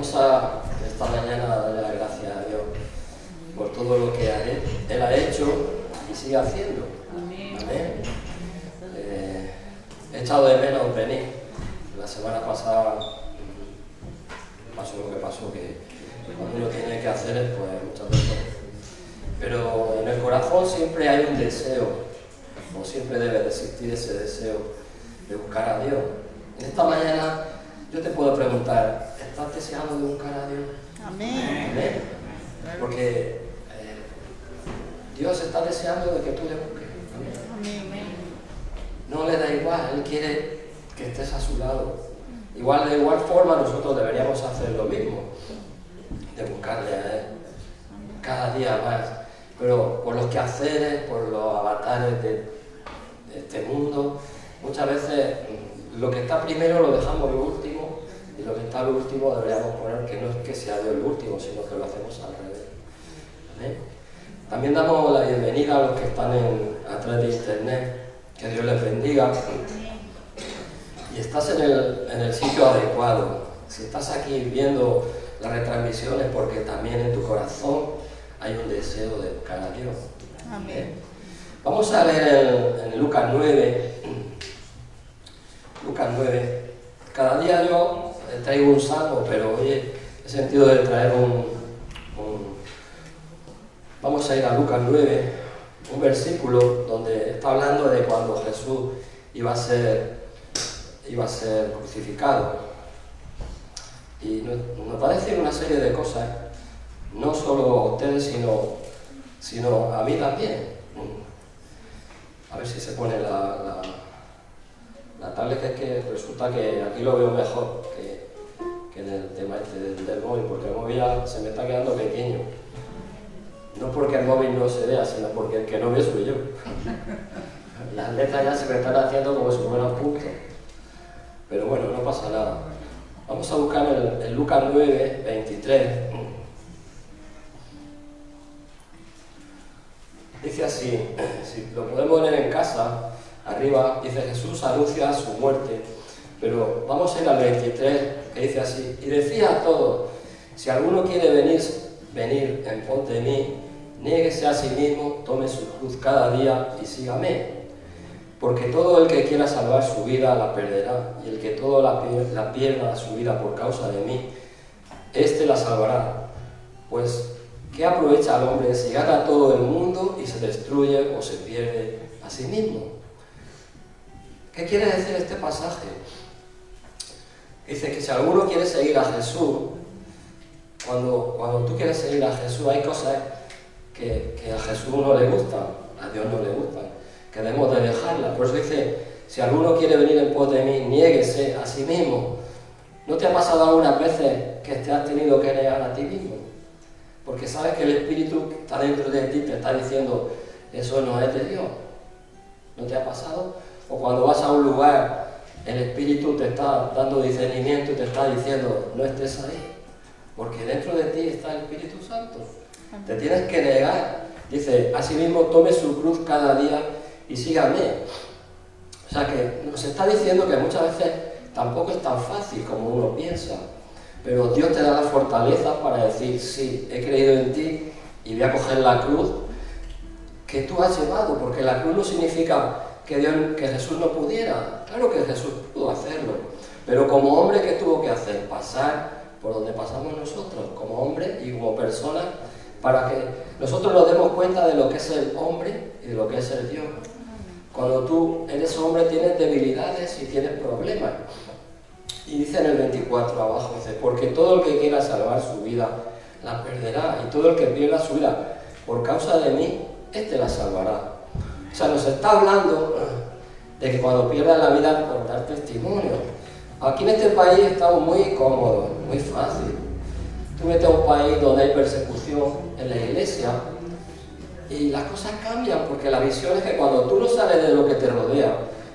Vamos a esta mañana a darle las gracias a Dios por todo lo que Él ha hecho y sigue haciendo. Amén. Amén. He echado de menos venir. La semana pasada pasó lo que pasó, que cuando uno tiene que hacer, pues muchas veces. Pero en el corazón siempre hay un deseo, o siempre debe de existir ese deseo de buscar a Dios. En esta mañana yo te puedo preguntar, ¿estás deseando de buscar a Dios? Amén. Amén. Porque Dios está deseando de que tú le busques. Amén. Amén. No le da igual, Él quiere que estés a su lado. De igual forma nosotros deberíamos hacer lo mismo, de buscarle a Él cada día más. Pero por los quehaceres, por los avatares de este mundo, muchas veces lo que está primero lo dejamos lo último, y lo que está lo último deberíamos poner que no es que sea Dios el último, sino que lo hacemos al revés. ¿Amén? También damos la bienvenida a los que están a través de internet, que Dios les bendiga. Y estás en el sitio adecuado. Si estás aquí viendo las retransmisiones, porque también en tu corazón hay un deseo de buscar a Dios. Amén. Vamos a leer en Lucas 9. Lucas 9. Cada día yo traigo un salmo, pero hoy he sentido de traer Vamos a ir a Lucas 9, un versículo donde está hablando de cuando Jesús iba a ser crucificado. Y nos va a decir una serie de cosas, no solo a ustedes, sino a mí también. A ver si se pone la tablet, que es que resulta que aquí lo veo mejor que en el tema este del móvil, porque el móvil ya se me está quedando pequeño. No porque el móvil no se vea, sino porque el que no ve soy yo. Las letras ya se me están haciendo como si fueran puntos. Pero bueno, no pasa nada. Vamos a buscar el Lucas 9, 23. Dice así, si lo podemos leer en casa, arriba dice: Jesús anuncia su muerte. Pero vamos a ir al 23, que dice así: y decía a todos, si alguno quiere venir en pos de mí, niéguese a sí mismo, tome su cruz cada día y sígame. Porque todo el que quiera salvar su vida la perderá, y el que todo la pierda su vida por causa de mí, éste la salvará. Pues, ¿qué aprovecha al hombre si gana todo el mundo y se destruye o se pierde a sí mismo? ¿Qué quiere decir este pasaje? Dice que si alguno quiere seguir a Jesús, cuando tú quieres seguir a Jesús, hay cosas que a Jesús no le gustan, a Dios no le gustan, que debemos de dejarlas. Por eso dice: si alguno quiere venir en pos de mí, niéguese a sí mismo. ¿No te ha pasado algunas veces que te has tenido que negar a ti mismo? Porque sabes que el Espíritu que está dentro de ti te está diciendo: eso no es de Dios. ¿No te ha pasado? O cuando vas a un lugar, el Espíritu te está dando discernimiento y te está diciendo: no estés ahí, porque dentro de ti está el Espíritu Santo. Te tienes que negar. Dice: asimismo, tome su cruz cada día y sígame. O sea que nos está diciendo que muchas veces tampoco es tan fácil como uno piensa, pero Dios te da la fortaleza para decir: sí, he creído en ti y voy a coger la cruz que tú has llevado, porque la cruz no significa que Jesús no pudiera. Claro que Jesús pudo hacerlo, pero como hombre, ¿qué tuvo que hacer? Pasar por donde pasamos nosotros, como hombre y como persona, para que nosotros nos demos cuenta de lo que es el hombre y de lo que es el Dios. Cuando tú eres hombre tienes debilidades y tienes problemas. Y dice en el 24 abajo, dice: porque todo el que quiera salvar su vida la perderá, y todo el que pierda su vida por causa de mí, éste la salvará. O sea, nos está hablando de que cuando pierdas la vida por dar testimonio. Aquí en este país estamos muy cómodos, muy fácil. Tú vete a un país donde hay persecución en la iglesia y las cosas cambian, porque la visión es que cuando tú no sales de lo que te rodea,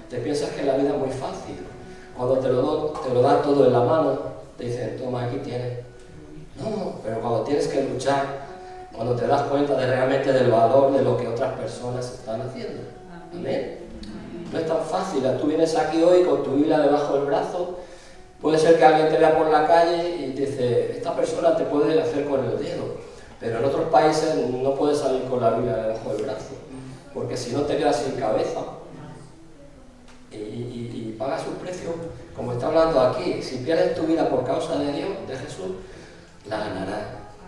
te piensas que la vida es muy fácil. Cuando te lo dan todo en la mano, te dicen: toma, aquí tienes. No, pero cuando tienes que luchar, cuando te das cuenta realmente del valor de lo que otras personas están haciendo. Amén. No es tan fácil. Tú vienes aquí hoy con tu Biblia debajo del brazo, Puede ser que alguien te vea por la calle y te dice, esta persona te puede hacer con el dedo, pero en otros países no puedes salir con la Biblia debajo del brazo, porque si no te quedas sin cabeza y pagas un precio, como está hablando aquí. Si pierdes tu vida por causa de Dios, de Jesús, la ganarás.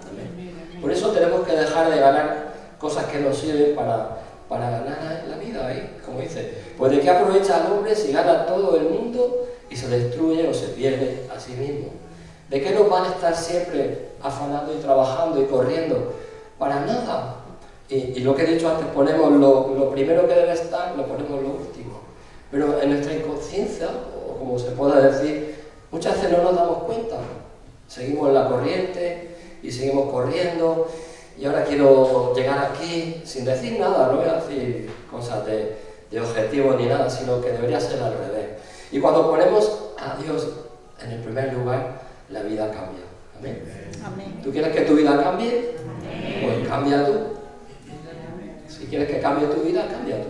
Amén. Por eso tenemos que dejar de ganar cosas que nos sirven para ganar la vida, ¿eh? Como dice, pues ¿de qué aprovecha el hombre si gana todo el mundo y se destruye o se pierde a sí mismo? ¿De qué nos van a estar siempre afanando y trabajando y corriendo? Para nada. Y lo que he dicho antes, ponemos lo primero que debe estar, lo ponemos lo último. Pero en nuestra inconsciencia, o como se pueda decir, muchas veces no nos damos cuenta. Seguimos la corriente y seguimos corriendo. Y ahora quiero llegar aquí sin decir nada, no voy a decir cosas de objetivos ni nada, sino que debería ser al revés. Y cuando ponemos a Dios en el primer lugar, la vida cambia. Amén. Amén. ¿Tú quieres que tu vida cambie? Pues cambia tú. Si quieres que cambie tu vida, cambia tú.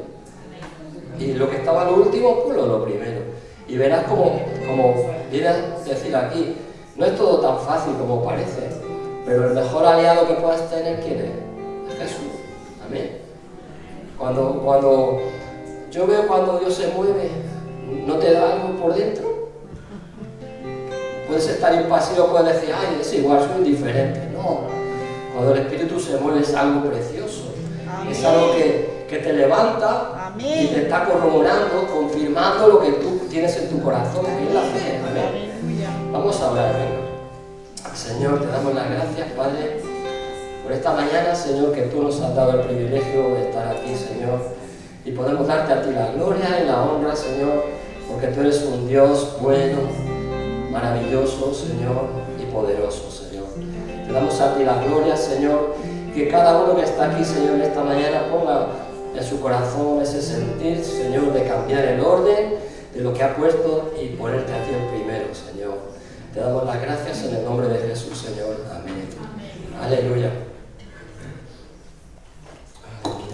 Y lo que estaba lo último, pues lo primero. Y verás como viene a decir aquí, no es todo tan fácil como parece, pero el mejor aliado que puedas tener, ¿quién es? Es Jesús. Amén. Cuando yo veo cuando Dios se mueve, ¿no te da algo por dentro? Puedes estar impasivo, puedes decir, ay, es igual, soy indiferente. No, cuando el Espíritu se mueve es algo precioso. Amén. Es algo que te levanta. Amén. Y te está corroborando, confirmando lo que tú tienes en tu corazón, que es la fe. Amén. Amén. Vamos a orar, venga. Señor, te damos las gracias, Padre, por esta mañana, Señor, que tú nos has dado el privilegio de estar aquí, Señor, y podemos darte a ti la gloria y la honra, Señor, porque tú eres un Dios bueno, maravilloso, Señor, y poderoso, Señor. Te damos a ti la gloria, Señor, que cada uno que está aquí, Señor, en esta mañana ponga en su corazón ese sentir, Señor, de cambiar el orden de lo que ha puesto y ponerte a ti el primero, Señor. Te damos las gracias en el nombre de Jesús, Señor. Amén. Amén. Aleluya.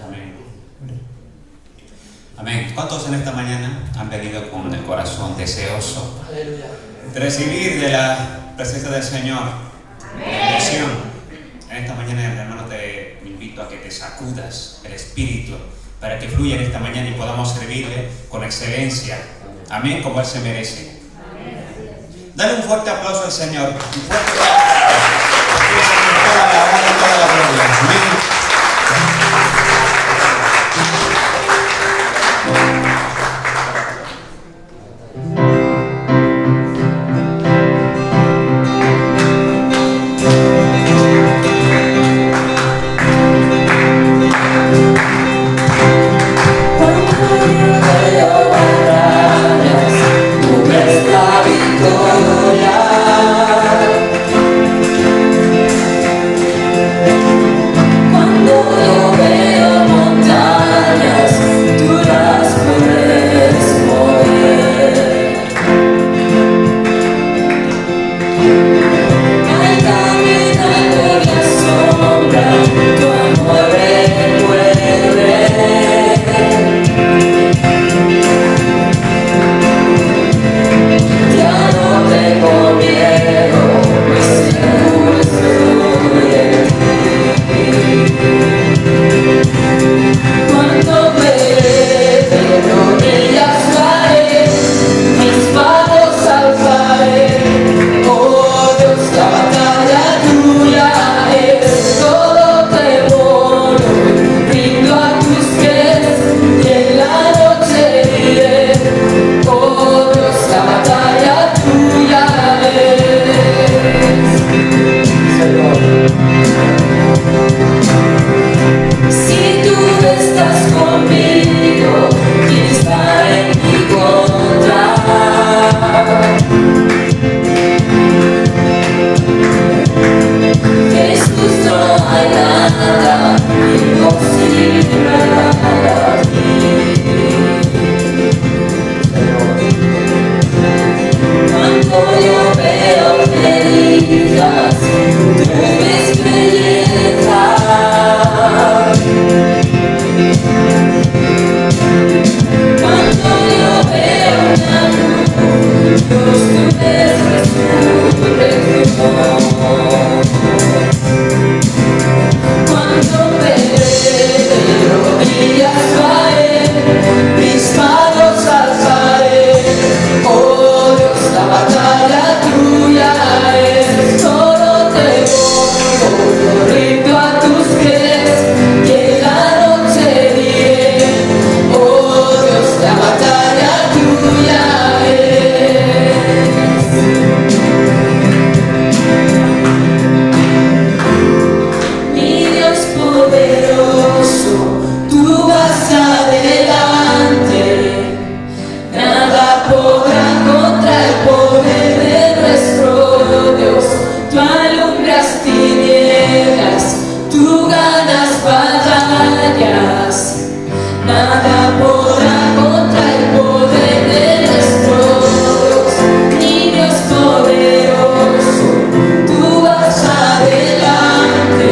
Amén. Amén. ¿Cuántos en esta mañana han venido con el corazón deseoso de recibir de la presencia del Señor? Bendición. En esta mañana, hermano, te invito a que te sacudas el Espíritu para que fluya en esta mañana y podamos servirle con excelencia. Amén, como Él se merece. Dale un fuerte aplauso al Señor. Un fuerte aplauso. Toda la honra, toda la gloria. Amén. Victoria. Cuando me de rodillas caer, mis manos alzaré. Oh Dios, la batalla tuya es. Solo temor, rindo a tus pies, y en la noche diré. Oh Dios, la batalla tuya es. Mi Dios poderoso, tú vas adelante, nada podrá contra el poder de nuestro Dios. Tú alumbras tinieblas, tú ganas batallas, nada podrá contra el poder de nuestro Dios. Mi Dios poderoso, tú vas adelante,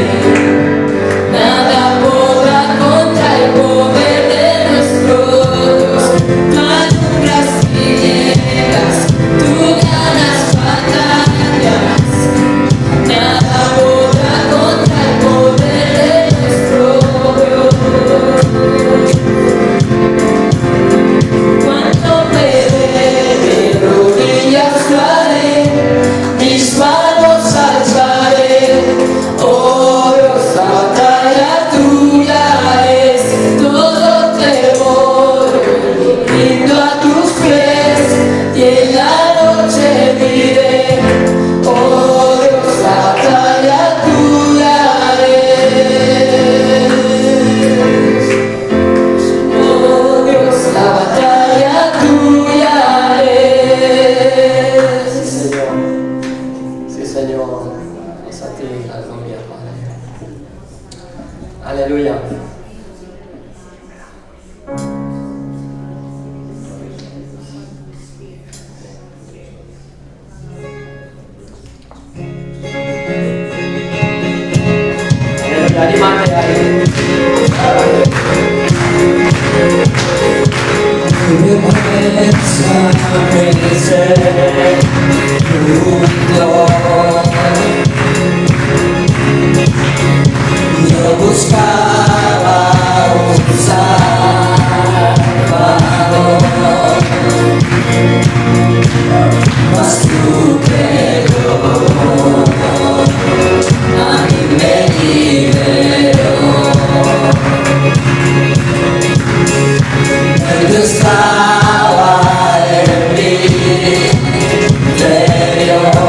nada podrá contra el poder de nuestro Dios. Tú alumbras tinieblas, tú ganas batallas, nada podrá contra el poder de nuestro Dios. Cuando me de rodillas caeré, mis manos alzaré. Oh Dios, la batalla tuya es. Todo temor rindo a tus pies, y en la noche diré. Oh Dios, la batalla tuya es. Oh Dios, la batalla tuya es. Sí, Señor. Sí, Señor. Es a ti la gloria, Padre. Aleluya. Aleluya, anímate ahí. Yo buscaba un Salvador, mas tu perdón a mí me liberó. Él estaba en mi interior.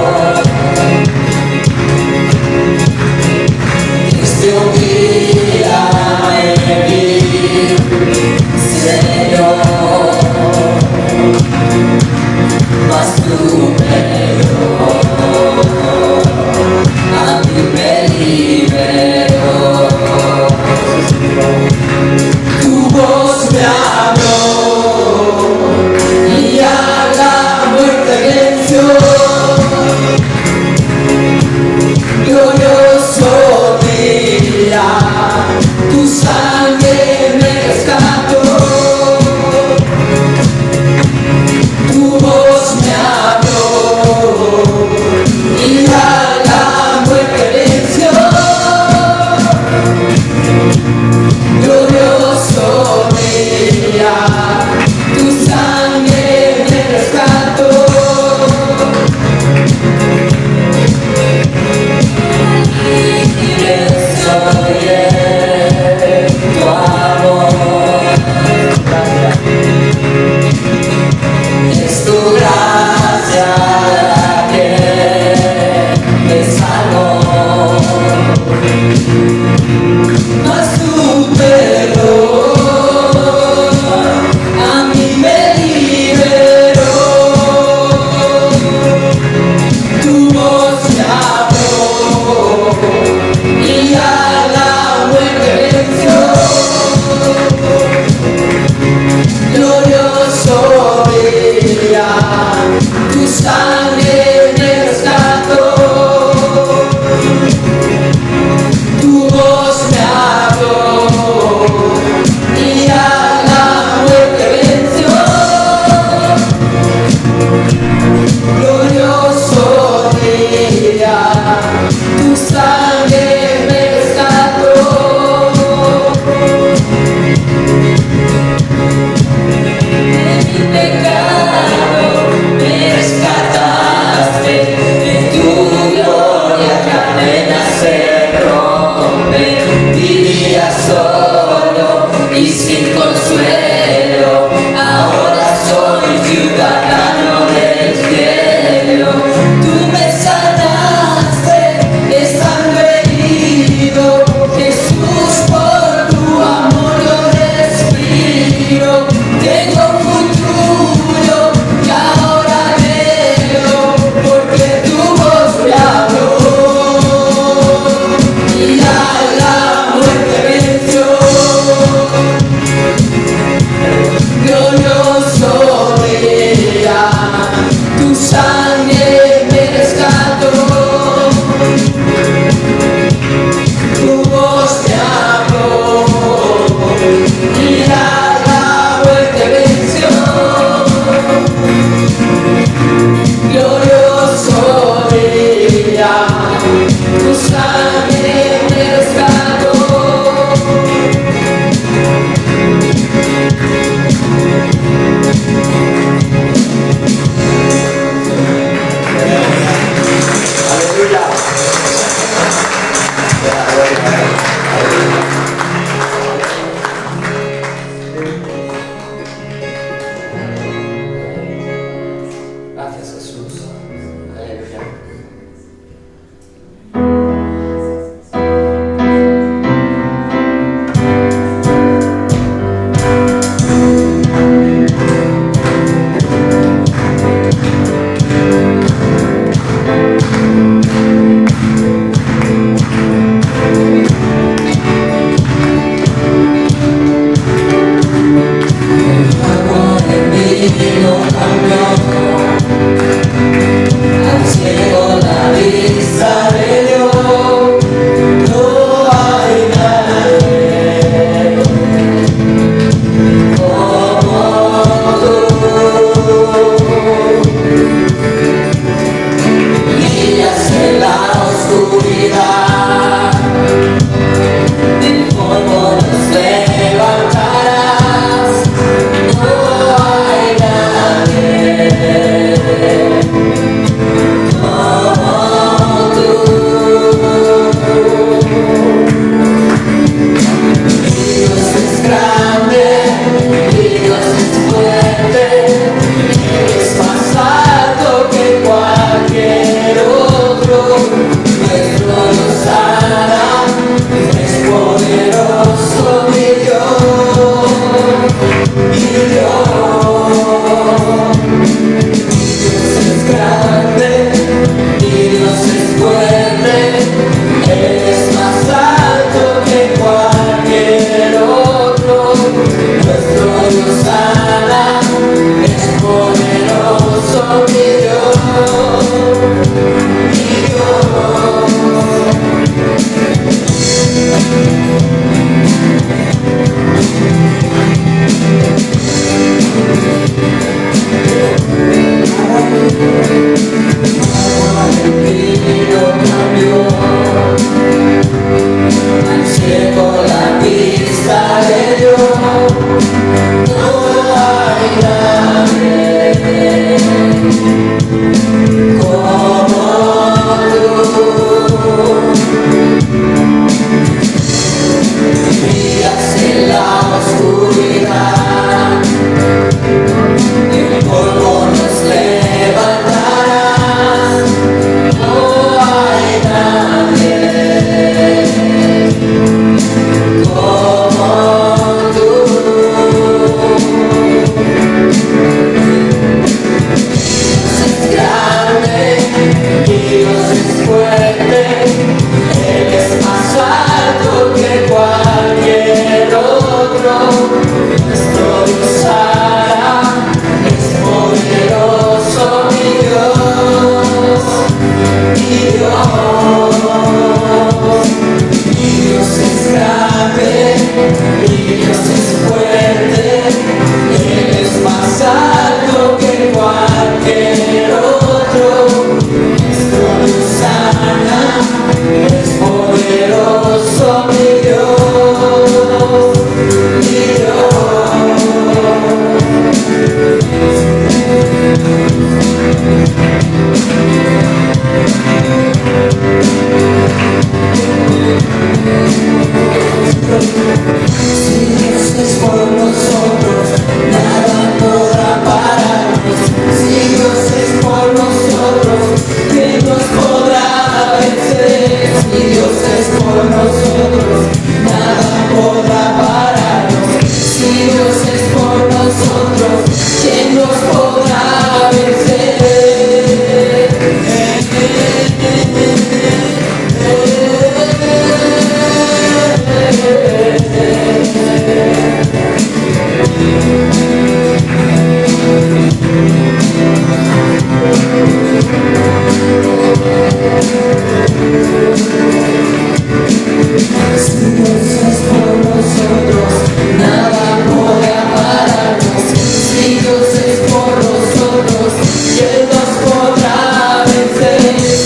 oscuridad, tu sangre me rescató. Aleluya. Gracias, Jesús. Aleluya.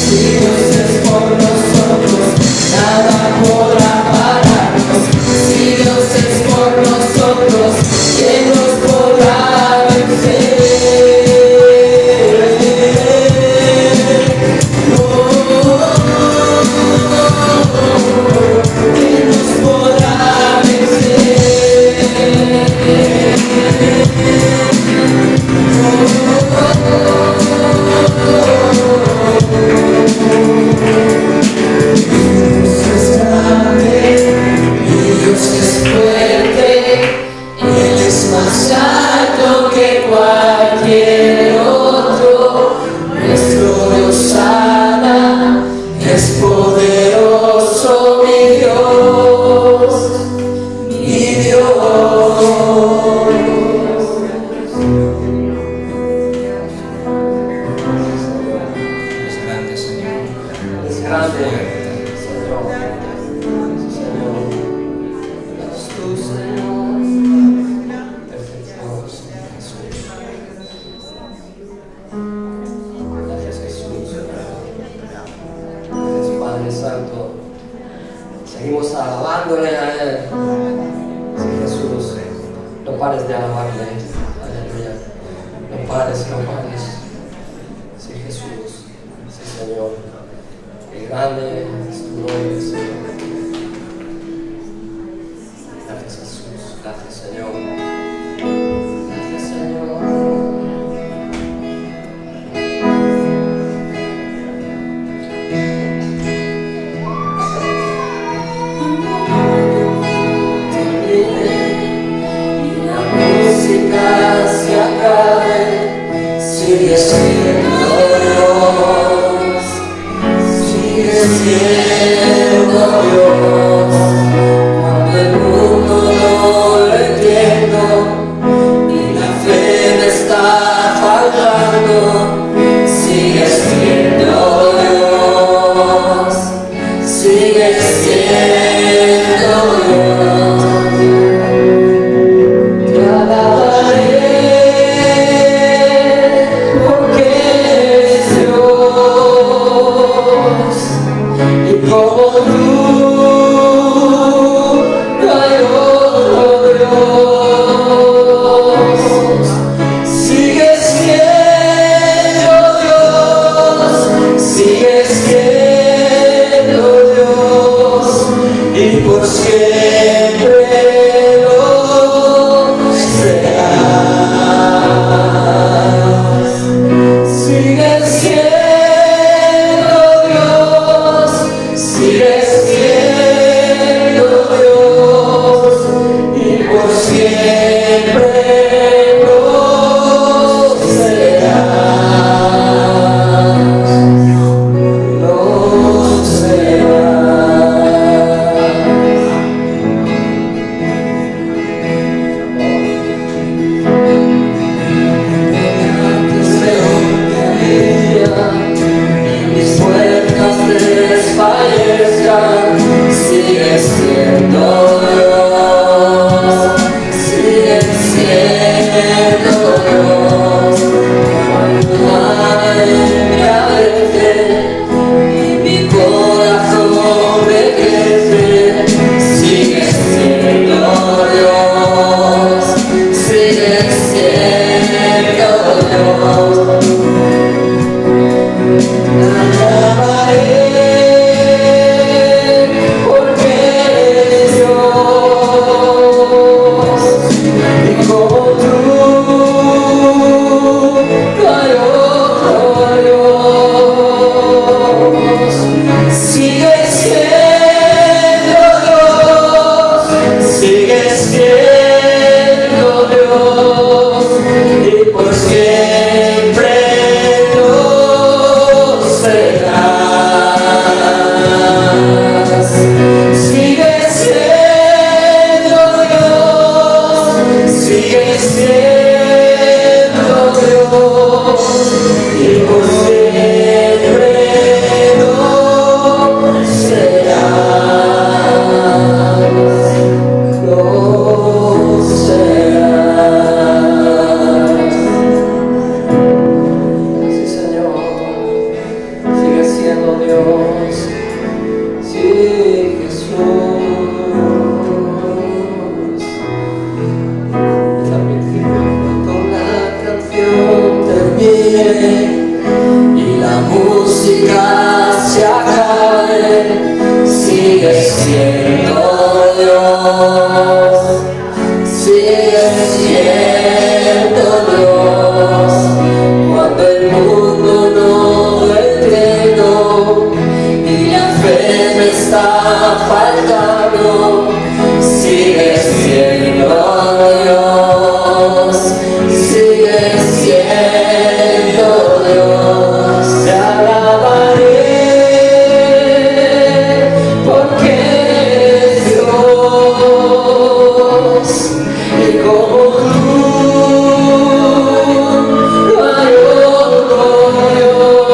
Si Dios es grande, fuerte. Señor. Señor. Eres tú, Señor. Perfección, Jesús. Gracias, Jesús. Gracias, Padre Santo. Seguimos alabándole a Él. Sí, Jesús. No pares de alabarle. Aleluya. No pares, no pares. Sí, Jesús. Sí, Señor. Qué grande es tu nombre, Señor. Gracias, Jesús. Gracias, Señor. Gracias, Señor. Se acabe, sigue siendo Dios, sigue siendo Dios. Cuando el mundo no lo entiendo y la fe me está faltando, sigue siendo Dios, sigue siendo Dios. Te alabaré. Como tú, no hay otro Dios. Sigue siendo Dios, sigue siendo Dios, y por siempre lo serás. Sigue siendo Dios, sigue siendo Dios, y por siempre lo serás, lo mis puertas desfallezcan, sigue siendo Dios, sigue siendo Dios. Cuando nadie me abrace y mi corazón me crece, sigue siendo Dios, sigue siendo Dios. Alabaré porque eres Dios, y como tú no hay otro Dios. Sigue siendo Dios, sigue siendo Dios, y por siempre serás. Sigue siendo Dios, sigue siendo Dios, y por siempre lo serás, lo serás. Sí, Señor. Sigue siendo Dios, sí, Jesús. Al principio cuando la canción termine y la música se acabe, sigue siendo Dios, sigue siendo Dios. Cuando el mundo no lo entiendo y la fe me está faltando, sigue siendo Dios, sigue siendo Dios. Te alabaré porque eres Dios, y como tú no hay otro Dios.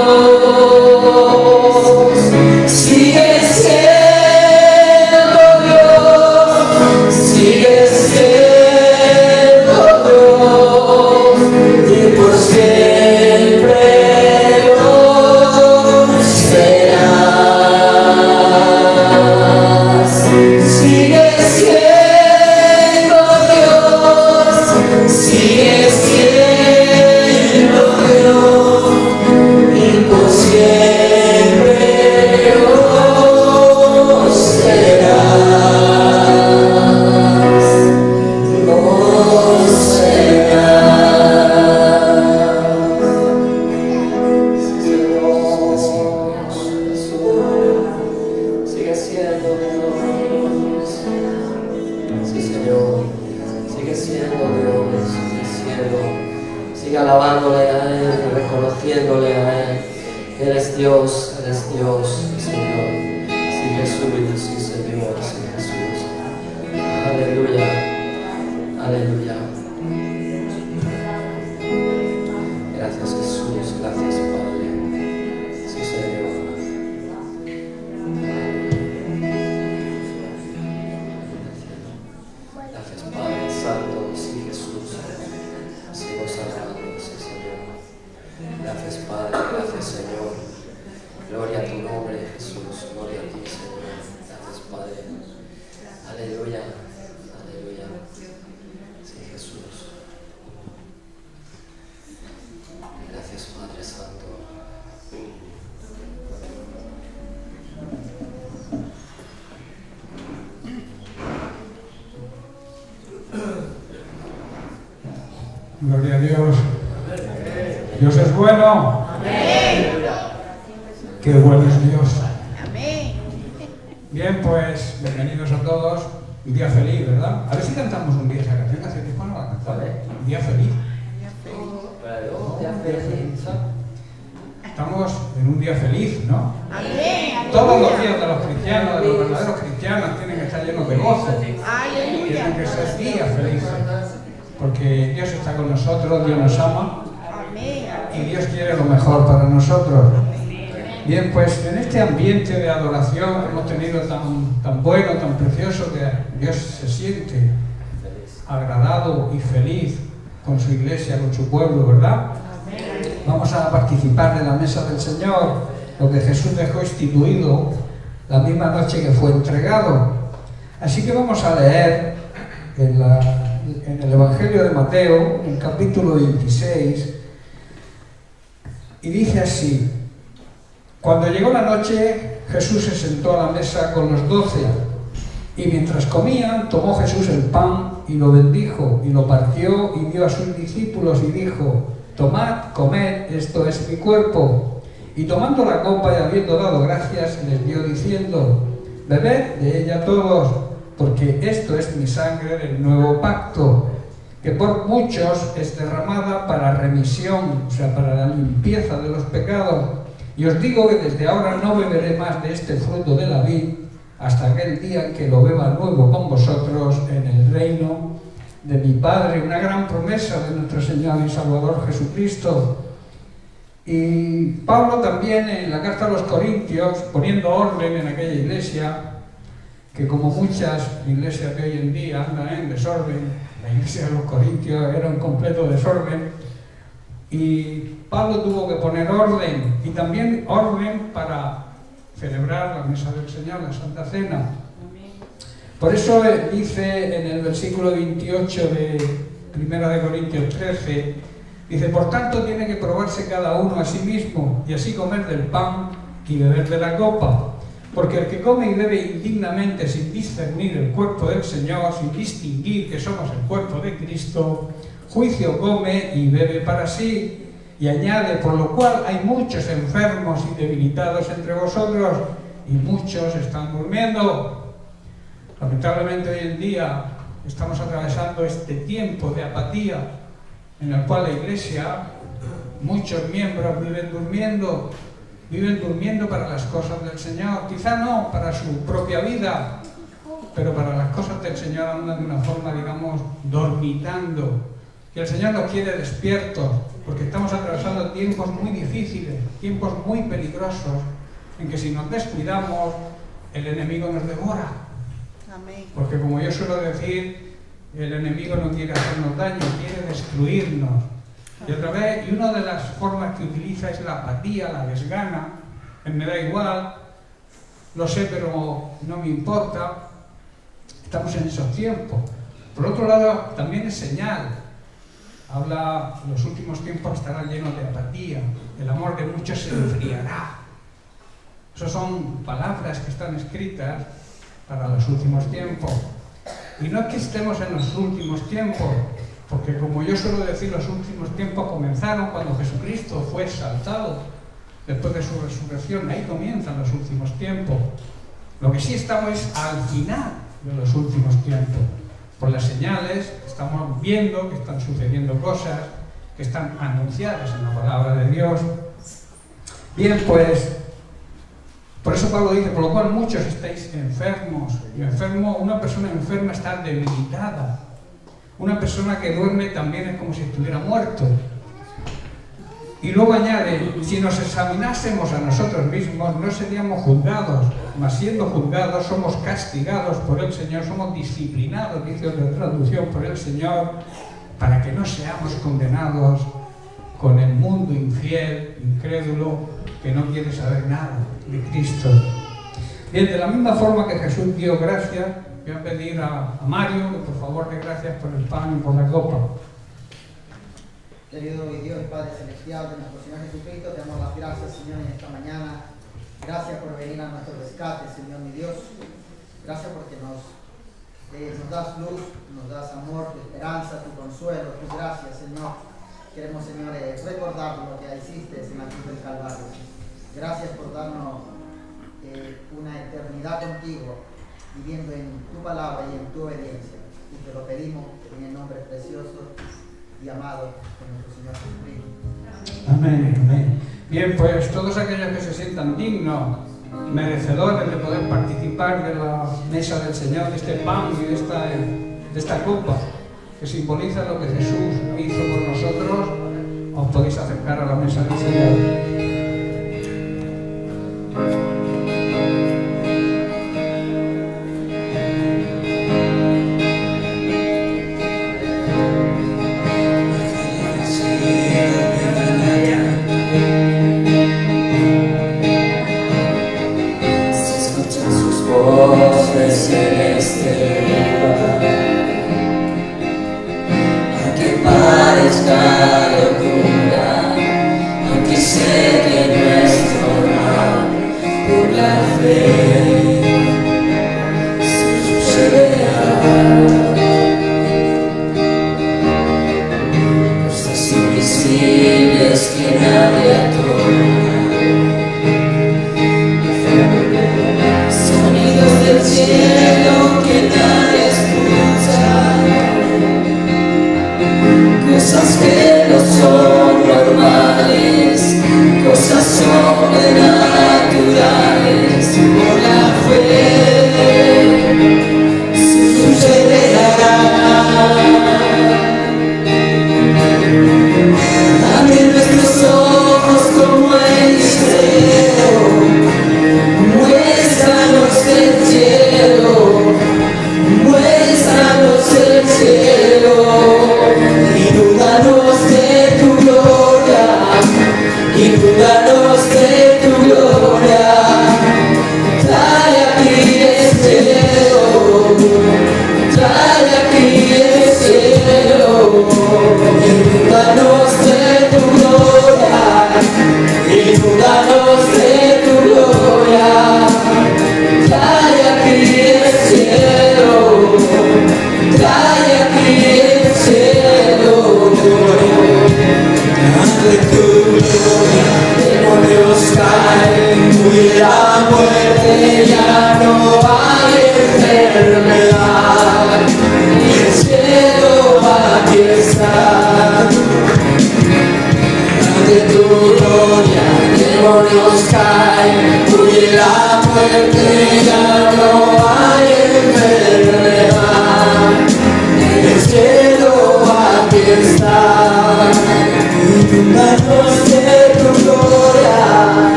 Sigue alabándole a Él, reconociéndole a Él. Él es Dios, Señor. Sí, Jesús, sí, Señor, sí, Jesús. Aleluya, aleluya. Gracias, Jesús, gracias, Padre. Sí, Señor. Gracias, Padre Santo, sí, Jesús. Sigo salvando, sí, Señor. Gracias, Padre, gracias, Señor. Gloria a tu nombre, Jesús. Gloria a ti, Señor. Gracias, Padre. Aleluya, aleluya. Sí, Jesús. Gracias, Padre Santo. Gloria a Dios. Dios es bueno. Qué bueno es Dios. Bien, pues bienvenidos a todos. Un día feliz, ¿verdad? A ver si cantamos un día esa canción. Hace tiempo no la cantamos. Un día feliz. Estamos en un día feliz, ¿no? Todos los días de los cristianos, de los verdaderos cristianos, tienen que estar llenos de gozo. Tienen que ser días felices. Porque Dios está con nosotros, Dios nos ama y Dios quiere lo mejor para nosotros. Bien, pues en este ambiente de adoración que hemos tenido tan bueno, tan precioso, que Dios se siente agradado y feliz con su iglesia, con su pueblo, ¿verdad? Vamos a participar de la mesa del Señor, lo que Jesús dejó instituido la misma noche que fue entregado. Así que vamos a leer en el Evangelio de Mateo, en el capítulo 26, y dice así: cuando llegó la noche, Jesús se sentó a la mesa con los 12, y mientras comían, tomó Jesús el pan y lo bendijo, y lo partió y dio a sus discípulos y dijo: tomad, comed, esto es mi cuerpo. Y tomando la copa y habiendo dado gracias, les dio diciendo: bebed de ella todos, porque esto es mi sangre del nuevo pacto, que por muchos es derramada para remisión, o sea, para la limpieza de los pecados. Y os digo que desde ahora no beberé más de este fruto de la vid, hasta aquel día en que lo beba nuevo con vosotros en el reino de mi Padre. Una gran promesa de nuestro Señor y Salvador Jesucristo. Y Pablo también en la carta a los Corintios, poniendo orden en aquella iglesia, que como muchas iglesias de hoy en día andan en desorden, la iglesia de los Corintios era un completo desorden, y Pablo tuvo que poner orden, y también orden para celebrar la mesa del Señor, la Santa Cena. Por eso dice en el versículo 28 de 1 Corintios 13, dice: por tanto tiene que probarse cada uno a sí mismo, y así comer del pan y beber de la copa. Porque el que come y bebe indignamente sin discernir el cuerpo del Señor, sin distinguir que somos el cuerpo de Cristo, juicio come y bebe para sí. Y añade: por lo cual hay muchos enfermos y debilitados entre vosotros, y muchos están durmiendo. Lamentablemente hoy en día estamos atravesando este tiempo de apatía, en el cual la iglesia, muchos miembros viven durmiendo para las cosas del Señor, quizá no para su propia vida, pero para las cosas del Señor andan de una forma, digamos, dormitando. Y el Señor nos quiere despiertos, porque estamos atravesando tiempos muy difíciles, tiempos muy peligrosos, en que si nos descuidamos, el enemigo nos devora. Amén. Porque como yo suelo decir, el enemigo no quiere hacernos daño, quiere destruirnos. Y otra vez, y una de las formas que utiliza es la apatía, la desgana. Me da igual, lo sé, pero no me importa. Estamos en esos tiempos. Por otro lado, también es señal. Habla, los últimos tiempos estarán llenos de apatía. El amor de muchos se enfriará. Esas son palabras que están escritas para los últimos tiempos. Y no es que estemos en los últimos tiempos, porque como yo suelo decir, los últimos tiempos comenzaron cuando Jesucristo fue exaltado. Después de su resurrección, ahí comienzan los últimos tiempos. Lo que sí estamos es al final de los últimos tiempos. Por las señales, estamos viendo que están sucediendo cosas que están anunciadas en la palabra de Dios. Bien, pues, por eso Pablo dice, por lo cual muchos estáis enfermos. Y una persona enferma está debilitada. Una persona que duerme también es como si estuviera muerto. Y luego añade, si nos examinásemos a nosotros mismos, no seríamos juzgados, mas siendo juzgados somos castigados por el Señor, somos disciplinados, dice otra traducción, por el Señor, para que no seamos condenados con el mundo infiel, incrédulo, que no quiere saber nada de Cristo. Bien, de la misma forma que Jesús dio gracias, voy a pedir a Mario que por favor dé gracias por el pan y por la copa. Querido Dios y Padre Celestial de nuestro Señor Jesucristo, te damos las gracias, Señor, en esta mañana. Gracias por venir a nuestro rescate, Señor mi Dios. Gracias porque nos das luz, nos das amor, tu esperanza, tu consuelo, tu gracia, Señor. Queremos, Señor, recordar lo que hiciste en la cruz del Calvario. Gracias por darnos una eternidad contigo, viviendo en tu palabra y en tu obediencia. Y te lo pedimos en el nombre precioso y amado de nuestro Señor Jesucristo. Amén, amén. Bien, pues todos aquellos que se sientan dignos, merecedores de poder participar de la mesa del Señor, de este pan y de esta copa, que simboliza lo que Jesús hizo por nosotros, os podéis acercar a la mesa del Señor.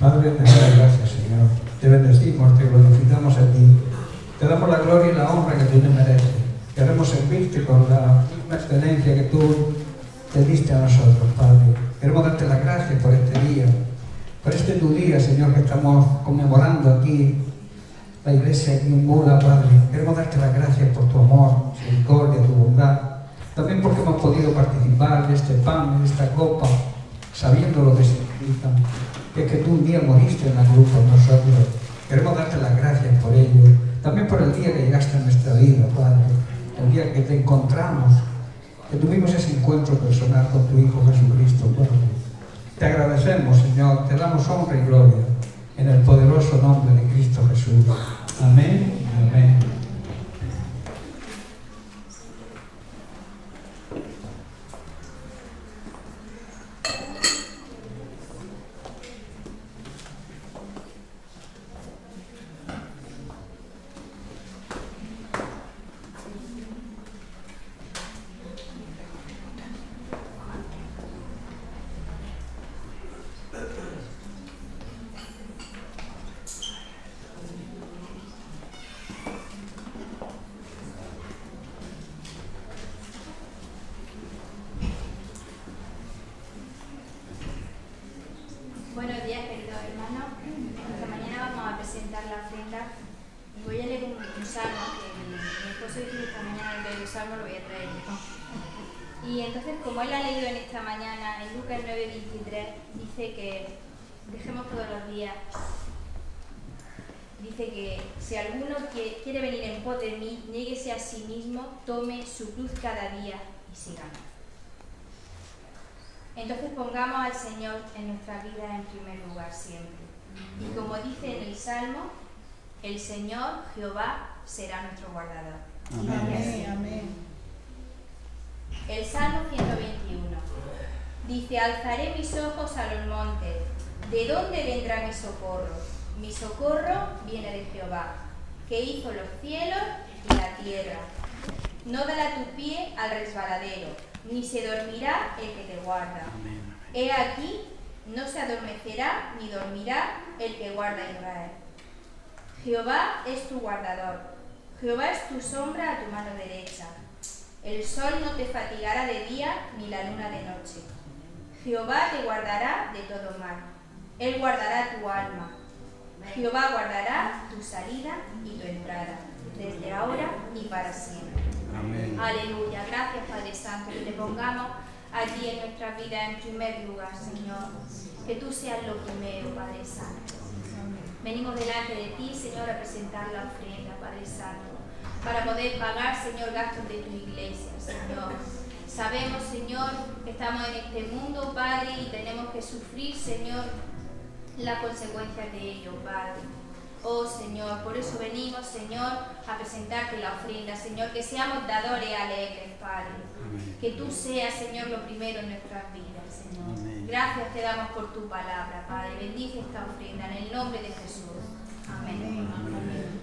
Padre, te doy gracias, Señor. Te bendecimos, te glorificamos a ti. Te damos la gloria y la honra que tú te mereces. Queremos servirte con la misma excelencia que tú te diste a nosotros, Padre. Queremos darte las gracias por este día, por este tu día, Señor, que estamos conmemorando aquí, la iglesia aquí en Mula, Padre. Queremos darte las gracias por tu amor, misericordia, tu bondad. También porque hemos podido participar de este pan, de esta copa, sabiendo lo que significa, que es que tú un día moriste en la cruz por nosotros. Queremos darte las gracias por ello. También por el día que llegaste a nuestra vida, Padre. El día que te encontramos, que tuvimos ese encuentro personal con tu Hijo Jesucristo, Padre. Te agradecemos, Señor, te damos honra y gloria en el poderoso nombre de Cristo Jesús. Amén y amén. Buenos días, queridos hermanos. Esta mañana vamos a presentar la ofrenda. Voy a leer un salmo que mi esposo dijo esta mañana, el salmo lo voy a traer yo. Y entonces, como él ha leído en esta mañana, en Lucas 9:23, dice que dejemos todos los días. Dice que si alguno quiere venir en pos de mí, niéguese a sí mismo, tome su cruz cada día y sígame. Entonces pongamos al Señor en nuestra vida en primer lugar siempre. Y como dice en el Salmo, el Señor, Jehová, será nuestro guardador. Amén. Amén. El Salmo 121 dice: alzaré mis ojos a los montes. ¿De dónde vendrá mi socorro? Mi socorro viene de Jehová, que hizo los cielos y la tierra. No dará tu pie al resbaladero, ni se dormirá el que te guarda. He aquí, no se adormecerá ni dormirá el que guarda a Israel. Jehová es tu guardador, Jehová es tu sombra a tu mano derecha. El sol no te fatigará de día, ni la luna de noche. Jehová te guardará de todo mal, Él guardará tu alma. Jehová guardará tu salida y tu entrada, desde ahora y para siempre. Amén. Aleluya. Gracias, Padre Santo, que te pongamos a ti en nuestra vida en primer lugar, Señor. Que tú seas lo primero, Padre Santo. Venimos delante de ti, Señor, a presentar la ofrenda, Padre Santo, para poder pagar, Señor, gastos de tu iglesia, Señor. Sabemos, Señor, que estamos en este mundo, Padre, y tenemos que sufrir, Señor, las consecuencias de ello, Padre. Oh Señor, por eso venimos, Señor, a presentarte la ofrenda, Señor, que seamos dadores alegres, Padre. Amén. Que tú seas, Señor, lo primero en nuestras vidas, Señor. Amén. Gracias te damos por tu palabra, Padre. Bendice esta ofrenda en el nombre de Jesús. Amén. Amén.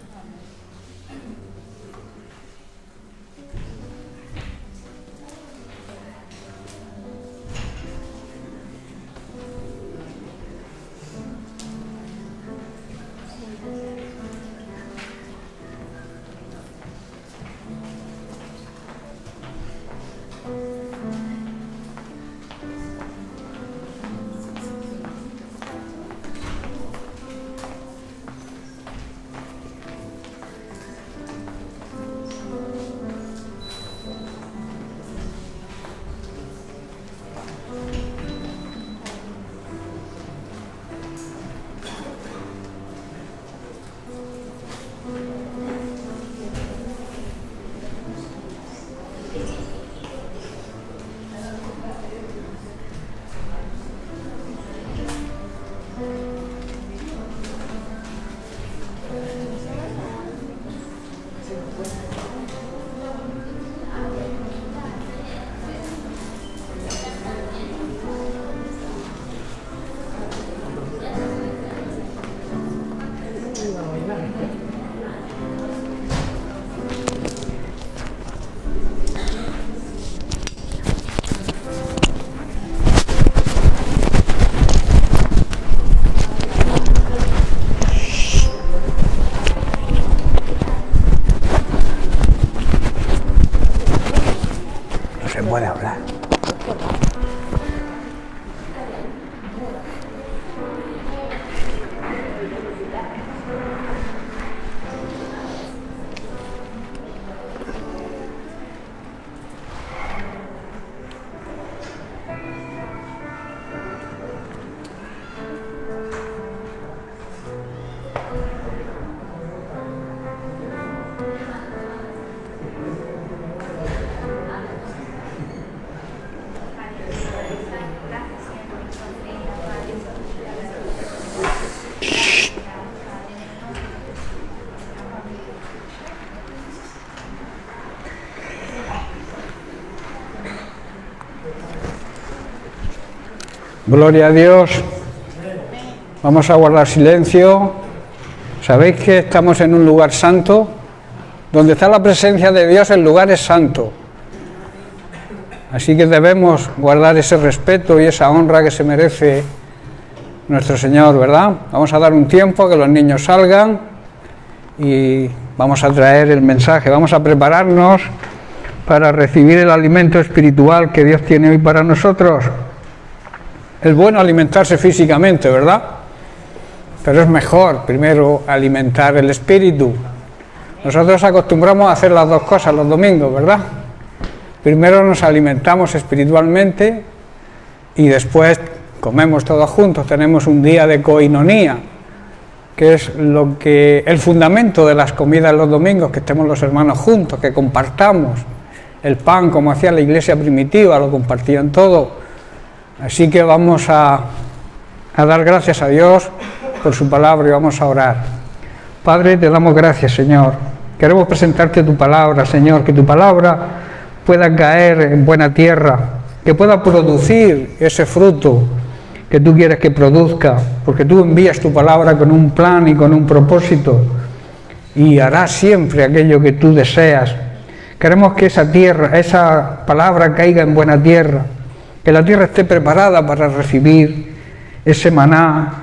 Gloria a Dios. Vamos a guardar silencio. ¿Sabéis que estamos en un lugar santo? Donde está la presencia de Dios, el lugar es santo. Así que debemos guardar ese respeto y esa honra que se merece nuestro Señor, ¿verdad? Vamos a dar un tiempo a que los niños salgan y vamos a traer el mensaje. Vamos a prepararnos para recibir el alimento espiritual que Dios tiene hoy para nosotros. Es bueno alimentarse físicamente, ¿verdad? Pero es mejor primero alimentar el espíritu. Nosotros acostumbramos a hacer las dos cosas los domingos, ¿verdad? Primero nos alimentamos espiritualmente y después comemos todos juntos. Tenemos un día de coinonía, que es el fundamento de las comidas los domingos, que estemos los hermanos juntos, que compartamos el pan como hacía la iglesia primitiva, lo compartían todo. Así que vamos a dar gracias a Dios por su palabra y vamos a orar. Padre, te damos gracias, Señor. Queremos presentarte tu palabra, Señor, que tu palabra pueda caer en buena tierra, que pueda producir ese fruto que tú quieres que produzca, porque tú envías tu palabra con un plan y con un propósito y harás siempre aquello que tú deseas. Queremos que esa palabra caiga en buena tierra, que la tierra esté preparada para recibir ese maná,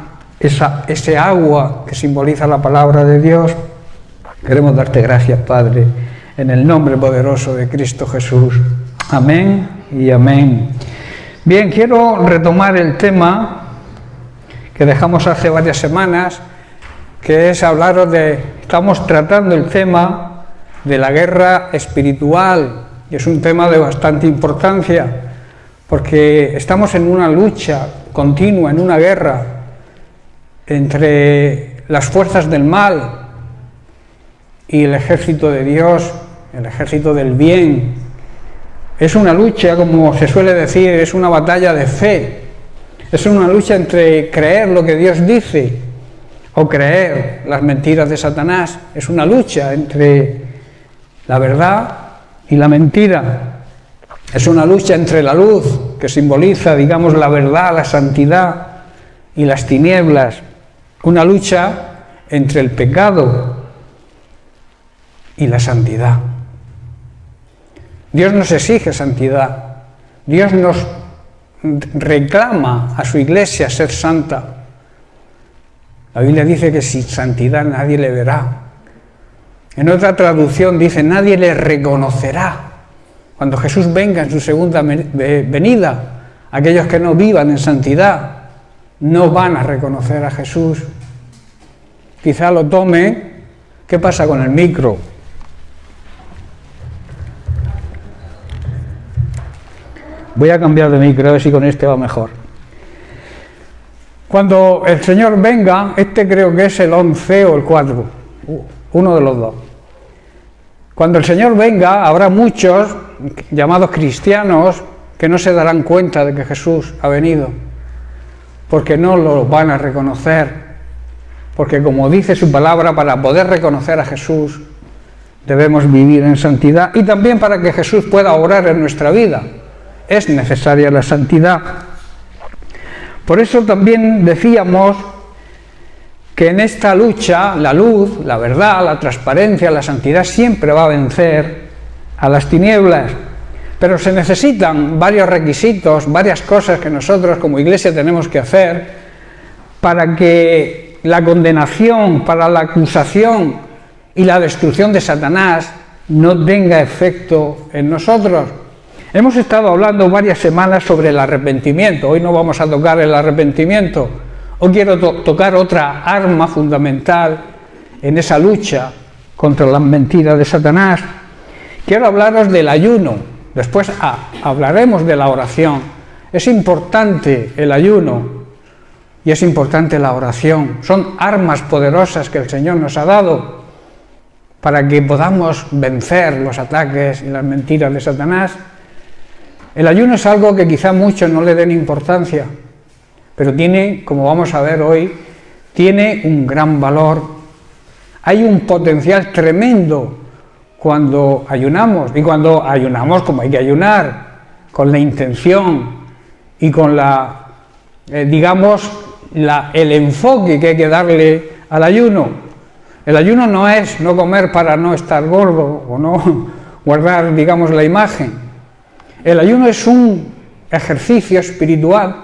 ese agua que simboliza la palabra de Dios. Queremos darte gracias, Padre, en el nombre poderoso de Cristo Jesús. Amén y amén. Bien, quiero retomar el tema que dejamos hace varias semanas, que es estamos tratando el tema de la guerra espiritual, y es un tema de bastante importancia, porque estamos en una lucha continua, en una guerra entre las fuerzas del mal y el ejército de Dios, el ejército del bien. Es una lucha, como se suele decir, es una batalla de fe. Es una lucha entre creer lo que Dios dice o creer las mentiras de Satanás. Es una lucha entre la verdad y la mentira. Es una lucha entre la luz, que simboliza, digamos, la verdad, la santidad, y las tinieblas. Una lucha entre el pecado y la santidad. Dios nos exige santidad. Dios nos reclama a su iglesia ser santa. La Biblia dice que sin santidad nadie le verá. En otra traducción dice, nadie le reconocerá. Cuando Jesús venga en su segunda venida, aquellos que no vivan en santidad no van a reconocer a Jesús. Quizá lo tome. ¿Qué pasa con el micro? Voy a cambiar de micro, a ver si con este va mejor. Cuando el Señor venga, creo que es el 11 o el 4, uno de los dos. Cuando el Señor venga, habrá muchos llamados cristianos que no se darán cuenta de que Jesús ha venido, porque no lo van a reconocer, porque como dice su palabra, para poder reconocer a Jesús debemos vivir en santidad, y también para que Jesús pueda obrar en nuestra vida es necesaria la santidad. Por eso también decíamos que en esta lucha la luz, la verdad, la transparencia, la santidad siempre va a vencer a las tinieblas. Pero se necesitan varios requisitos, varias cosas que nosotros como iglesia tenemos que hacer para que la condenación, para la acusación y la destrucción de Satanás no tenga efecto en nosotros. Hemos estado hablando varias semanas sobre el arrepentimiento. Hoy no vamos a tocar el arrepentimiento. Hoy quiero tocar otra arma fundamental en esa lucha contra las mentiras de Satanás. Quiero hablaros del ayuno. Después hablaremos de la oración. Es importante el ayuno y es importante la oración. Son armas poderosas que el Señor nos ha dado para que podamos vencer los ataques y las mentiras de Satanás. El ayuno es algo que quizá muchos no le den importancia, pero tiene, como vamos a ver hoy, tiene un gran valor. Hay un potencial tremendo cuando ayunamos, y cuando ayunamos como hay que ayunar, con la intención y con la digamos, el enfoque que hay que darle al ayuno. El ayuno no es no comer para no estar gordo o no guardar, digamos, la imagen. El ayuno es un ejercicio espiritual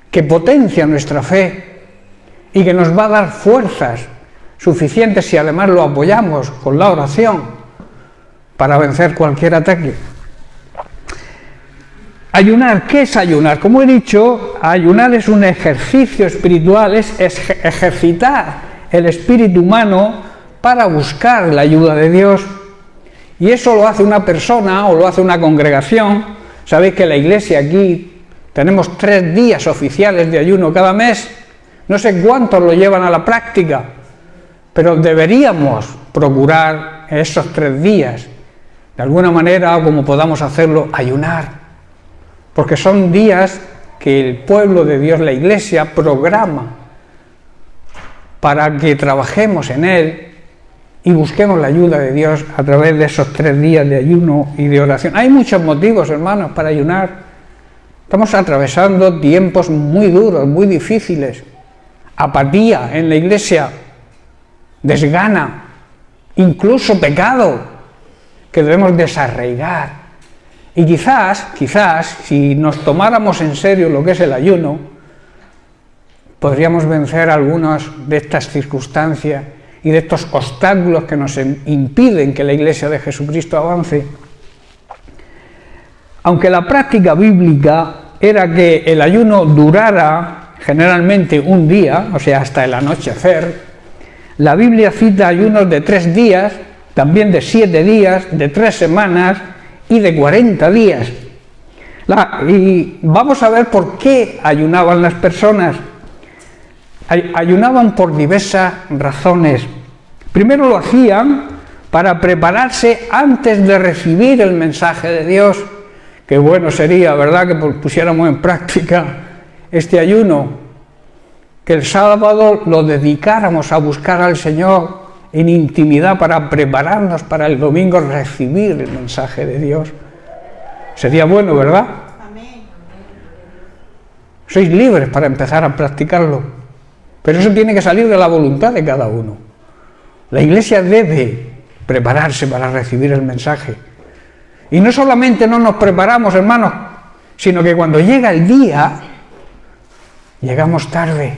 que potencia nuestra fe y que nos va a dar fuerzas suficientes si además lo apoyamos con la oración para vencer cualquier ataque. Ayunar, ¿qué es ayunar? Como he dicho, ayunar es un ejercicio espiritual, es ejercitar el espíritu humano para buscar la ayuda de Dios. Y eso lo hace una persona o lo hace una congregación. Sabéis que la iglesia aquí tenemos 3 días oficiales de ayuno cada mes. No sé cuántos lo llevan a la práctica, pero deberíamos procurar esos 3 días, de alguna manera, como podamos hacerlo, ayunar. Porque son días que el pueblo de Dios, la iglesia, programa para que trabajemos en él y busquemos la ayuda de Dios a través de esos 3 días de ayuno y de oración. Hay muchos motivos, hermanos, para ayunar. Estamos atravesando tiempos muy duros, muy difíciles. Apatía en la iglesia, desgana, incluso pecado, que debemos desarraigar. Y quizás, si nos tomáramos en serio lo que es el ayuno, podríamos vencer algunas de estas circunstancias y de estos obstáculos que nos impiden que la Iglesia de Jesucristo avance. Aunque la práctica bíblica era que el ayuno durara generalmente un día, o sea, hasta el anochecer, la Biblia cita ayunos de 3 días, también de 7 días, de 3 semanas y de 40 días. Y vamos a ver por qué ayunaban las personas. Ayunaban por diversas razones. Primero lo hacían para prepararse antes de recibir el mensaje de Dios. Qué bueno sería, ¿verdad?, que pusiéramos en práctica este ayuno, que el sábado lo dedicáramos a buscar al Señor en intimidad para prepararnos para el domingo recibir el mensaje de Dios. Sería bueno, ¿verdad? Amén. Sois libres para empezar a practicarlo, pero eso tiene que salir de la voluntad de cada uno. La iglesia debe prepararse para recibir el mensaje. Y no solamente no nos preparamos, hermanos, sino que cuando llega el día, llegamos tarde.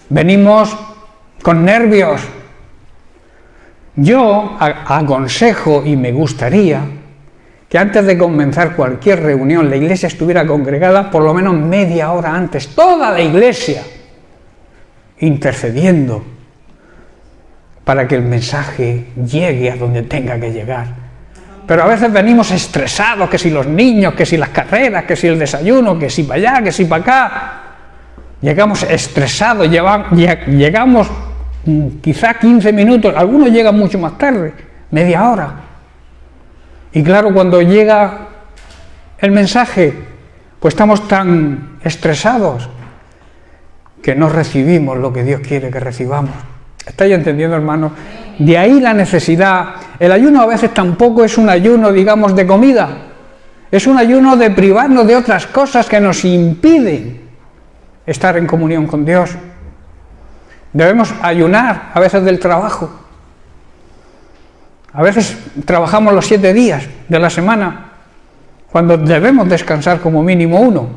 Venimos con nervios. Yo aconsejo y me gustaría que antes de comenzar cualquier reunión la iglesia estuviera congregada por lo menos media hora antes, toda la iglesia, intercediendo para que el mensaje llegue a donde tenga que llegar. Pero a veces venimos estresados, que si los niños, que si las carreras, que si el desayuno, que si para allá, que si para acá. Llegamos estresados, llegamos quizá 15 minutos, algunos llegan mucho más tarde, media hora. Y claro, cuando llega el mensaje, pues estamos tan estresados que no recibimos lo que Dios quiere que recibamos. ¿Estáis entendiendo, hermanos? De ahí la necesidad. El ayuno a veces tampoco es un ayuno, digamos, de comida. Es un ayuno de privarnos de otras cosas que nos impiden estar en comunión con Dios. Debemos ayunar a veces del trabajo. A veces trabajamos los 7 días de la semana, cuando debemos descansar como mínimo 1.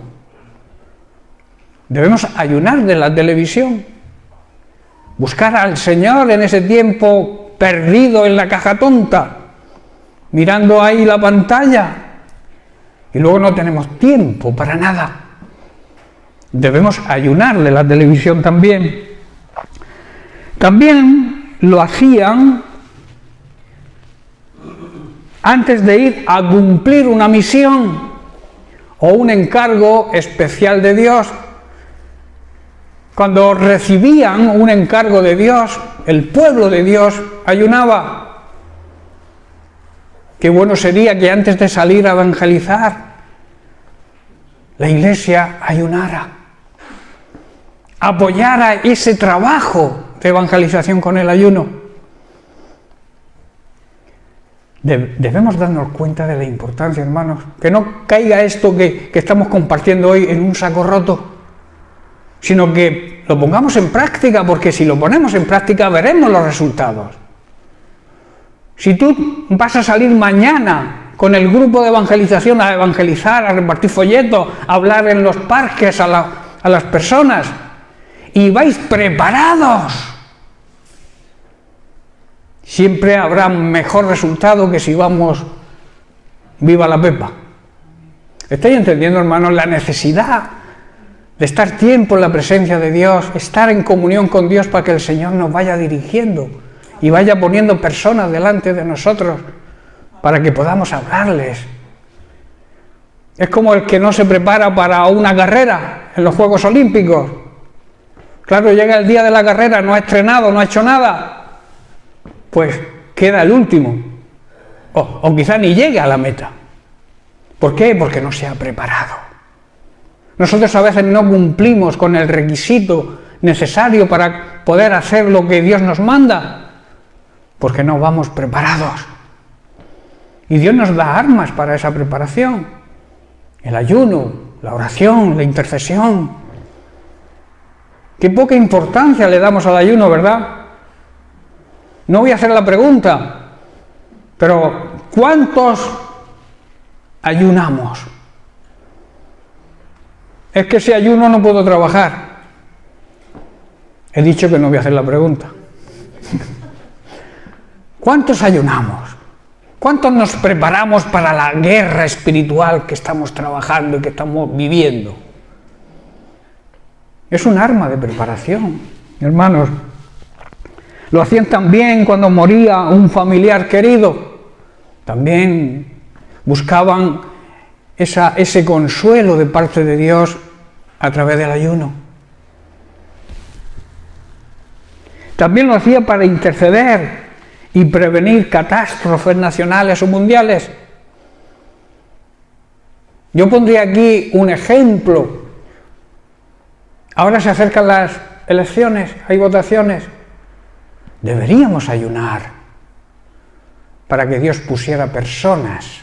Debemos ayunar de la televisión. Buscar al Señor en ese tiempo perdido en la caja tonta, mirando ahí la pantalla, y luego no tenemos tiempo para nada. Debemos ayunar de la televisión también. También lo hacían antes de ir a cumplir una misión o un encargo especial de Dios. Cuando recibían un encargo de Dios, el pueblo de Dios ayunaba. Qué bueno sería que antes de salir a evangelizar, la iglesia ayunara, apoyara ese trabajo de evangelización con el ayuno. Debemos darnos cuenta de la importancia, hermanos, que no caiga esto que estamos compartiendo hoy en un saco roto, sino que lo pongamos en práctica, porque si lo ponemos en práctica veremos los resultados. Si tú vas a salir mañana con el grupo de evangelización a evangelizar, a repartir folletos, a hablar en los parques a las personas, y vais preparados, siempre habrá mejor resultado que si vamos viva la pepa. ¿Estáis entendiendo, hermanos, la necesidad de estar tiempo en la presencia de Dios, estar en comunión con Dios para que el Señor nos vaya dirigiendo y vaya poniendo personas delante de nosotros para que podamos hablarles? Es como el que no se prepara para una carrera en los Juegos Olímpicos. Claro, llega el día de la carrera, no ha estrenado, no ha hecho nada, pues queda el último, o quizá ni llegue a la meta. ¿Por qué? Porque no se ha preparado. Nosotros a veces no cumplimos con el requisito necesario para poder hacer lo que Dios nos manda, porque no vamos preparados. Y Dios nos da armas para esa preparación: el ayuno, la oración, la intercesión. Qué poca importancia le damos al ayuno, ¿verdad? No voy a hacer la pregunta, pero ¿cuántos ayunamos? Es que si ayuno no puedo trabajar. He dicho que no voy a hacer la pregunta. ¿Cuántos ayunamos? ¿Cuántos nos preparamos para la guerra espiritual que estamos trabajando y que estamos viviendo? Es un arma de preparación, hermanos. Lo hacían también cuando moría un familiar querido. También buscaban ese consuelo de parte de Dios a través del ayuno. También lo hacía para interceder y prevenir catástrofes nacionales o mundiales. Yo pondría aquí un ejemplo. Ahora se acercan las elecciones, hay votaciones. Deberíamos ayunar para que Dios pusiera personas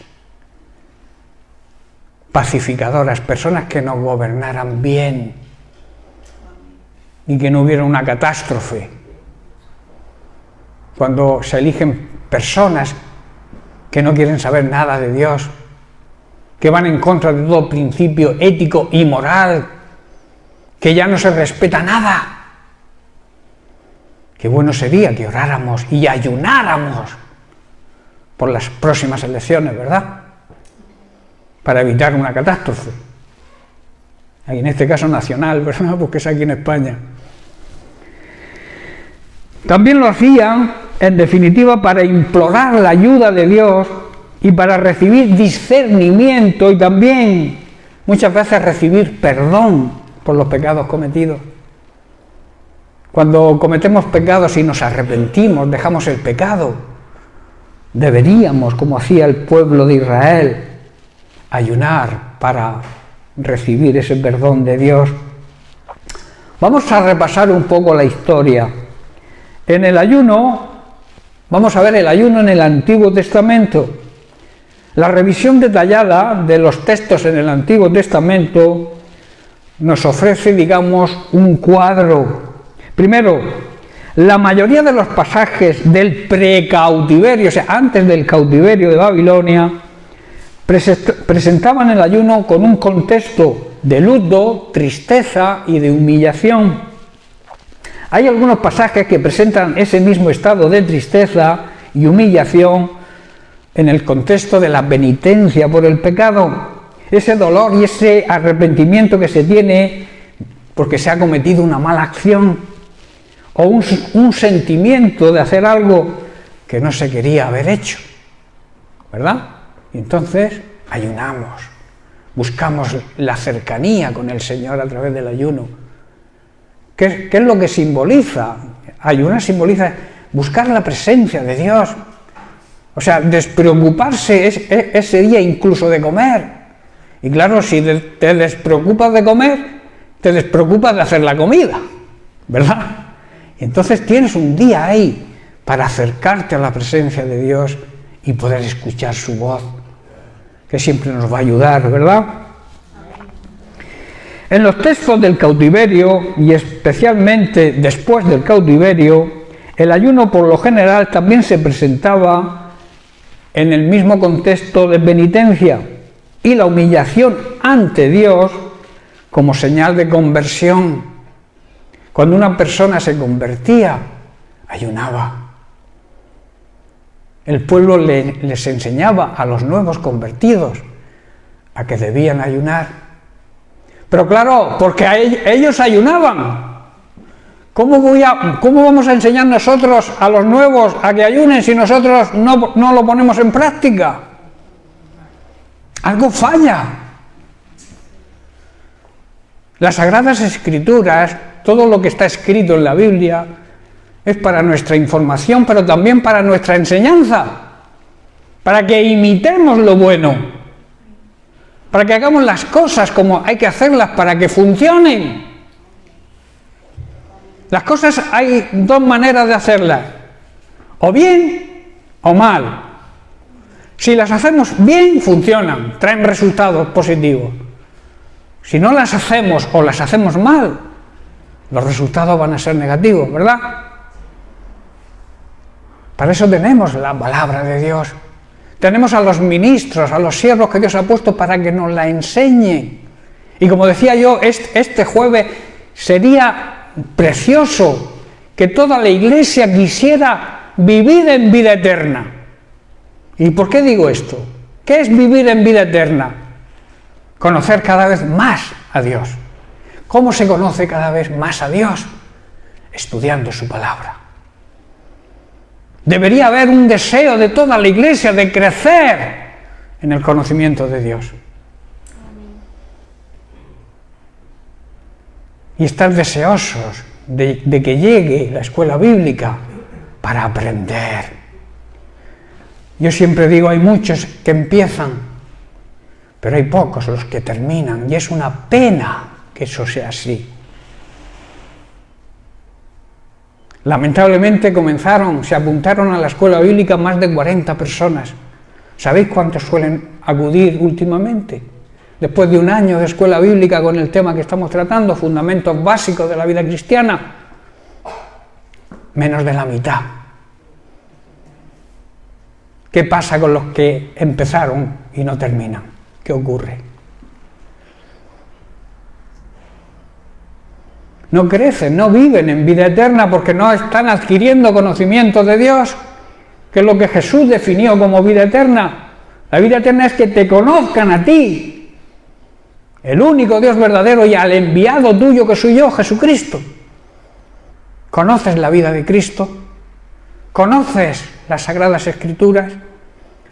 pacificadoras, personas que nos gobernaran bien y que no hubiera una catástrofe. Cuando se eligen personas que no quieren saber nada de Dios, que van en contra de todo principio ético y moral, que ya no se respeta nada. Qué bueno sería que oráramos y ayunáramos por las próximas elecciones, ¿verdad? Para evitar una catástrofe. Y en este caso nacional, ¿verdad? Porque es aquí en España. También lo hacían, en definitiva, para implorar la ayuda de Dios y para recibir discernimiento y también muchas veces recibir perdón por los pecados cometidos. Cuando cometemos pecados y nos arrepentimos, dejamos el pecado, deberíamos, como hacía el pueblo de Israel, ayunar para recibir ese perdón de Dios. Vamos a repasar un poco la historia. En el ayuno, vamos a ver el ayuno en el Antiguo Testamento. La revisión detallada de los textos en el Antiguo Testamento nos ofrece, digamos, un cuadro. Primero, la mayoría de los pasajes del precautiverio, o sea, antes del cautiverio de Babilonia, presentaban el ayuno con un contexto de luto, tristeza y de humillación. Hay algunos pasajes que presentan ese mismo estado de tristeza y humillación en el contexto de la penitencia por el pecado, ese dolor y ese arrepentimiento que se tiene porque se ha cometido una mala acción o un sentimiento de hacer algo que no se quería haber hecho, ¿verdad? Y entonces ayunamos, buscamos la cercanía con el Señor a través del ayuno. ¿Qué es lo que simboliza? Ayunar simboliza buscar la presencia de Dios. O sea, despreocuparse ese día incluso de comer. Y claro, si te despreocupas de comer, te despreocupas de hacer la comida, ¿verdad? Y entonces tienes un día ahí para acercarte a la presencia de Dios y poder escuchar su voz, que siempre nos va a ayudar, ¿verdad? En los textos del cautiverio, y especialmente después del cautiverio, el ayuno por lo general también se presentaba en el mismo contexto de penitencia y la humillación ante Dios como señal de conversión. Cuando una persona se convertía, ayunaba. El pueblo les enseñaba a los nuevos convertidos a que debían ayunar. Pero claro, porque ellos ayunaban. ¿Cómo vamos a enseñar nosotros a los nuevos a que ayunen si nosotros no lo ponemos en práctica? Algo falla. Las Sagradas Escrituras, todo lo que está escrito en la Biblia, es para nuestra información, pero también para nuestra enseñanza, para que imitemos lo bueno, para que hagamos las cosas como hay que hacerlas para que funcionen. Las cosas hay dos maneras de hacerlas, o bien o mal. Si las hacemos bien, funcionan, traen resultados positivos. Si no las hacemos o las hacemos mal, los resultados van a ser negativos, ¿verdad? Para eso tenemos la palabra de Dios. Tenemos a los ministros, a los siervos que Dios ha puesto para que nos la enseñen. Y como decía yo, este jueves sería precioso que toda la Iglesia quisiera vivir en vida eterna. ¿Y por qué digo esto? ¿Qué es vivir en vida eterna? Conocer cada vez más a Dios. ¿Cómo se conoce cada vez más a Dios? Estudiando su palabra. Debería haber un deseo de toda la Iglesia de crecer en el conocimiento de Dios. Y estar deseosos de que llegue la escuela bíblica para aprender. Yo siempre digo, hay muchos que empiezan, pero hay pocos los que terminan, y es una pena que eso sea así. Lamentablemente se apuntaron a la escuela bíblica más de 40 personas. ¿Sabéis cuántos suelen acudir últimamente? Después de un año de escuela bíblica con el tema que estamos tratando, fundamentos básicos de la vida cristiana, menos de la mitad. ¿Qué pasa con los que empezaron y no terminan? ¿Qué ocurre? No crecen, no viven en vida eterna porque no están adquiriendo conocimiento de Dios, que es lo que Jesús definió como vida eterna. La vida eterna es que te conozcan a ti, el único Dios verdadero, y al enviado tuyo que soy yo, Jesucristo. ¿Conoces la vida de Cristo? ¿Conoces las Sagradas Escrituras?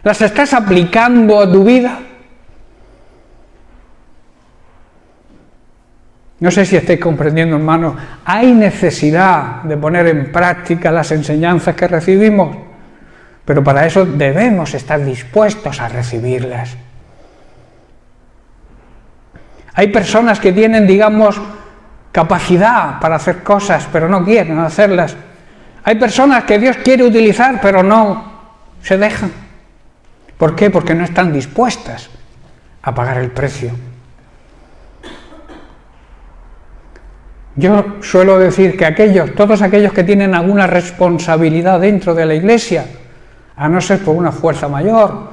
¿Las estás aplicando a tu vida? No sé si estáis comprendiendo, hermanos, hay necesidad de poner en práctica las enseñanzas que recibimos, pero para eso debemos estar dispuestos a recibirlas. Hay personas que tienen, digamos, capacidad para hacer cosas, pero no quieren hacerlas. Hay personas que Dios quiere utilizar, pero no se dejan. ¿Por qué? Porque no están dispuestas a pagar el precio. Yo suelo decir que todos aquellos que tienen alguna responsabilidad dentro de la Iglesia, a no ser por una fuerza mayor,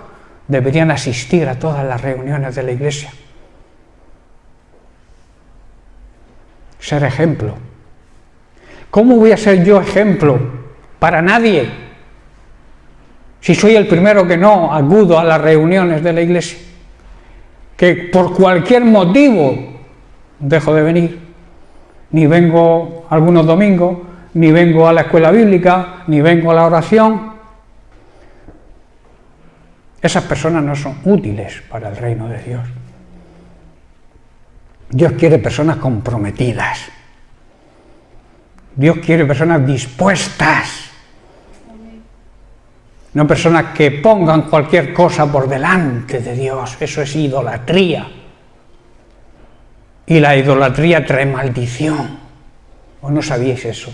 deberían asistir a todas las reuniones de la Iglesia. Ser ejemplo. ¿Cómo voy a ser yo ejemplo para nadie si soy el primero que no acudo a las reuniones de la Iglesia? Que por cualquier motivo dejo de venir. Ni vengo algunos domingos, ni vengo a la escuela bíblica, ni vengo a la oración. Esas personas no son útiles para el reino de Dios. Dios quiere personas comprometidas. Dios quiere personas dispuestas. No personas que pongan cualquier cosa por delante de Dios. Eso es idolatría. Y la idolatría trae maldición. ¿O no sabíais eso?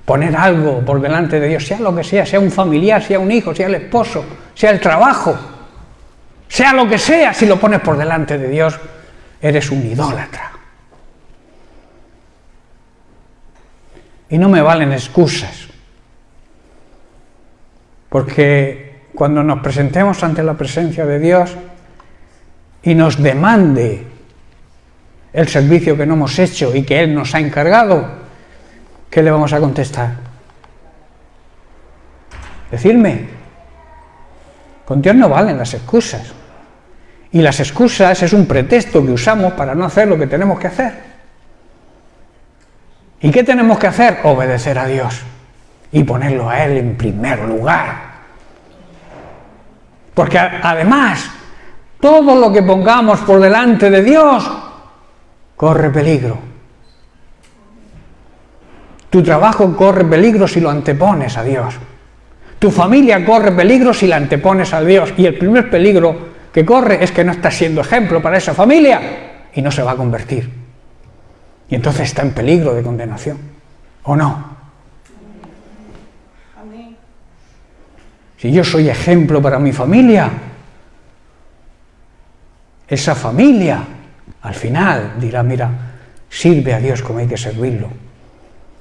Poner algo por delante de Dios, sea lo que sea un familiar, sea un hijo, sea el esposo, sea el trabajo, sea lo que sea, si lo pones por delante de Dios, eres un idólatra. Y no me valen excusas, porque cuando nos presentemos ante la presencia de Dios y nos demande el servicio que no hemos hecho y que Él nos ha encargado, ¿qué le vamos a contestar? Decidme. Con Dios no valen las excusas. Y las excusas es un pretexto que usamos para no hacer lo que tenemos que hacer. ¿Y qué tenemos que hacer? Obedecer a Dios y ponerlo a Él en primer lugar. Porque además, todo lo que pongamos por delante de Dios corre peligro. Tu trabajo corre peligro si lo antepones a Dios. Tu familia corre peligro si la antepones a Dios. Y el primer peligro que corre es que no estás siendo ejemplo para esa familia y no se va a convertir. Y entonces está en peligro de condenación. ¿O no? Si yo soy ejemplo para mi familia, esa familia al final dirá, mira, sirve a Dios como hay que servirlo.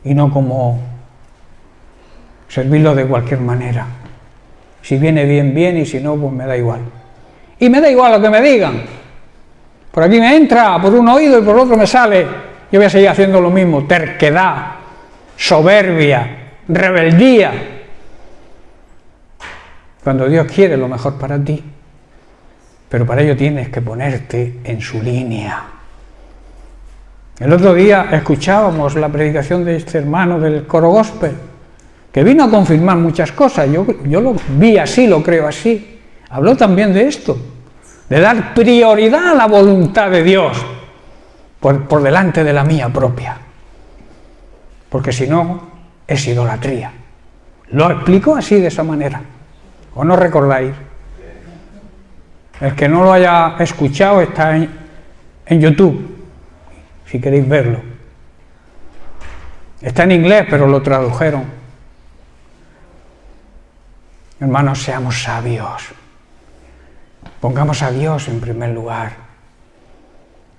Y no como servirlo de cualquier manera. Si viene bien, bien, y si no, pues me da igual. Y me da igual lo que me digan. Por aquí me entra, por un oído y por otro me sale. Yo voy a seguir haciendo lo mismo. Terquedad, soberbia, rebeldía. Cuando Dios quiere lo mejor para ti. Pero para ello tienes que ponerte en su línea. El otro día escuchábamos la predicación de este hermano del coro gospel, que vino a confirmar muchas cosas. Yo lo vi así, lo creo así. Habló también de esto, de dar prioridad a la voluntad de Dios por delante de la mía propia. Porque si no, es idolatría. Lo explicó así, de esa manera. ¿O no recordáis? El que no lo haya escuchado está en YouTube, si queréis verlo. Está en inglés, pero lo tradujeron. Hermanos, seamos sabios. Pongamos a Dios en primer lugar.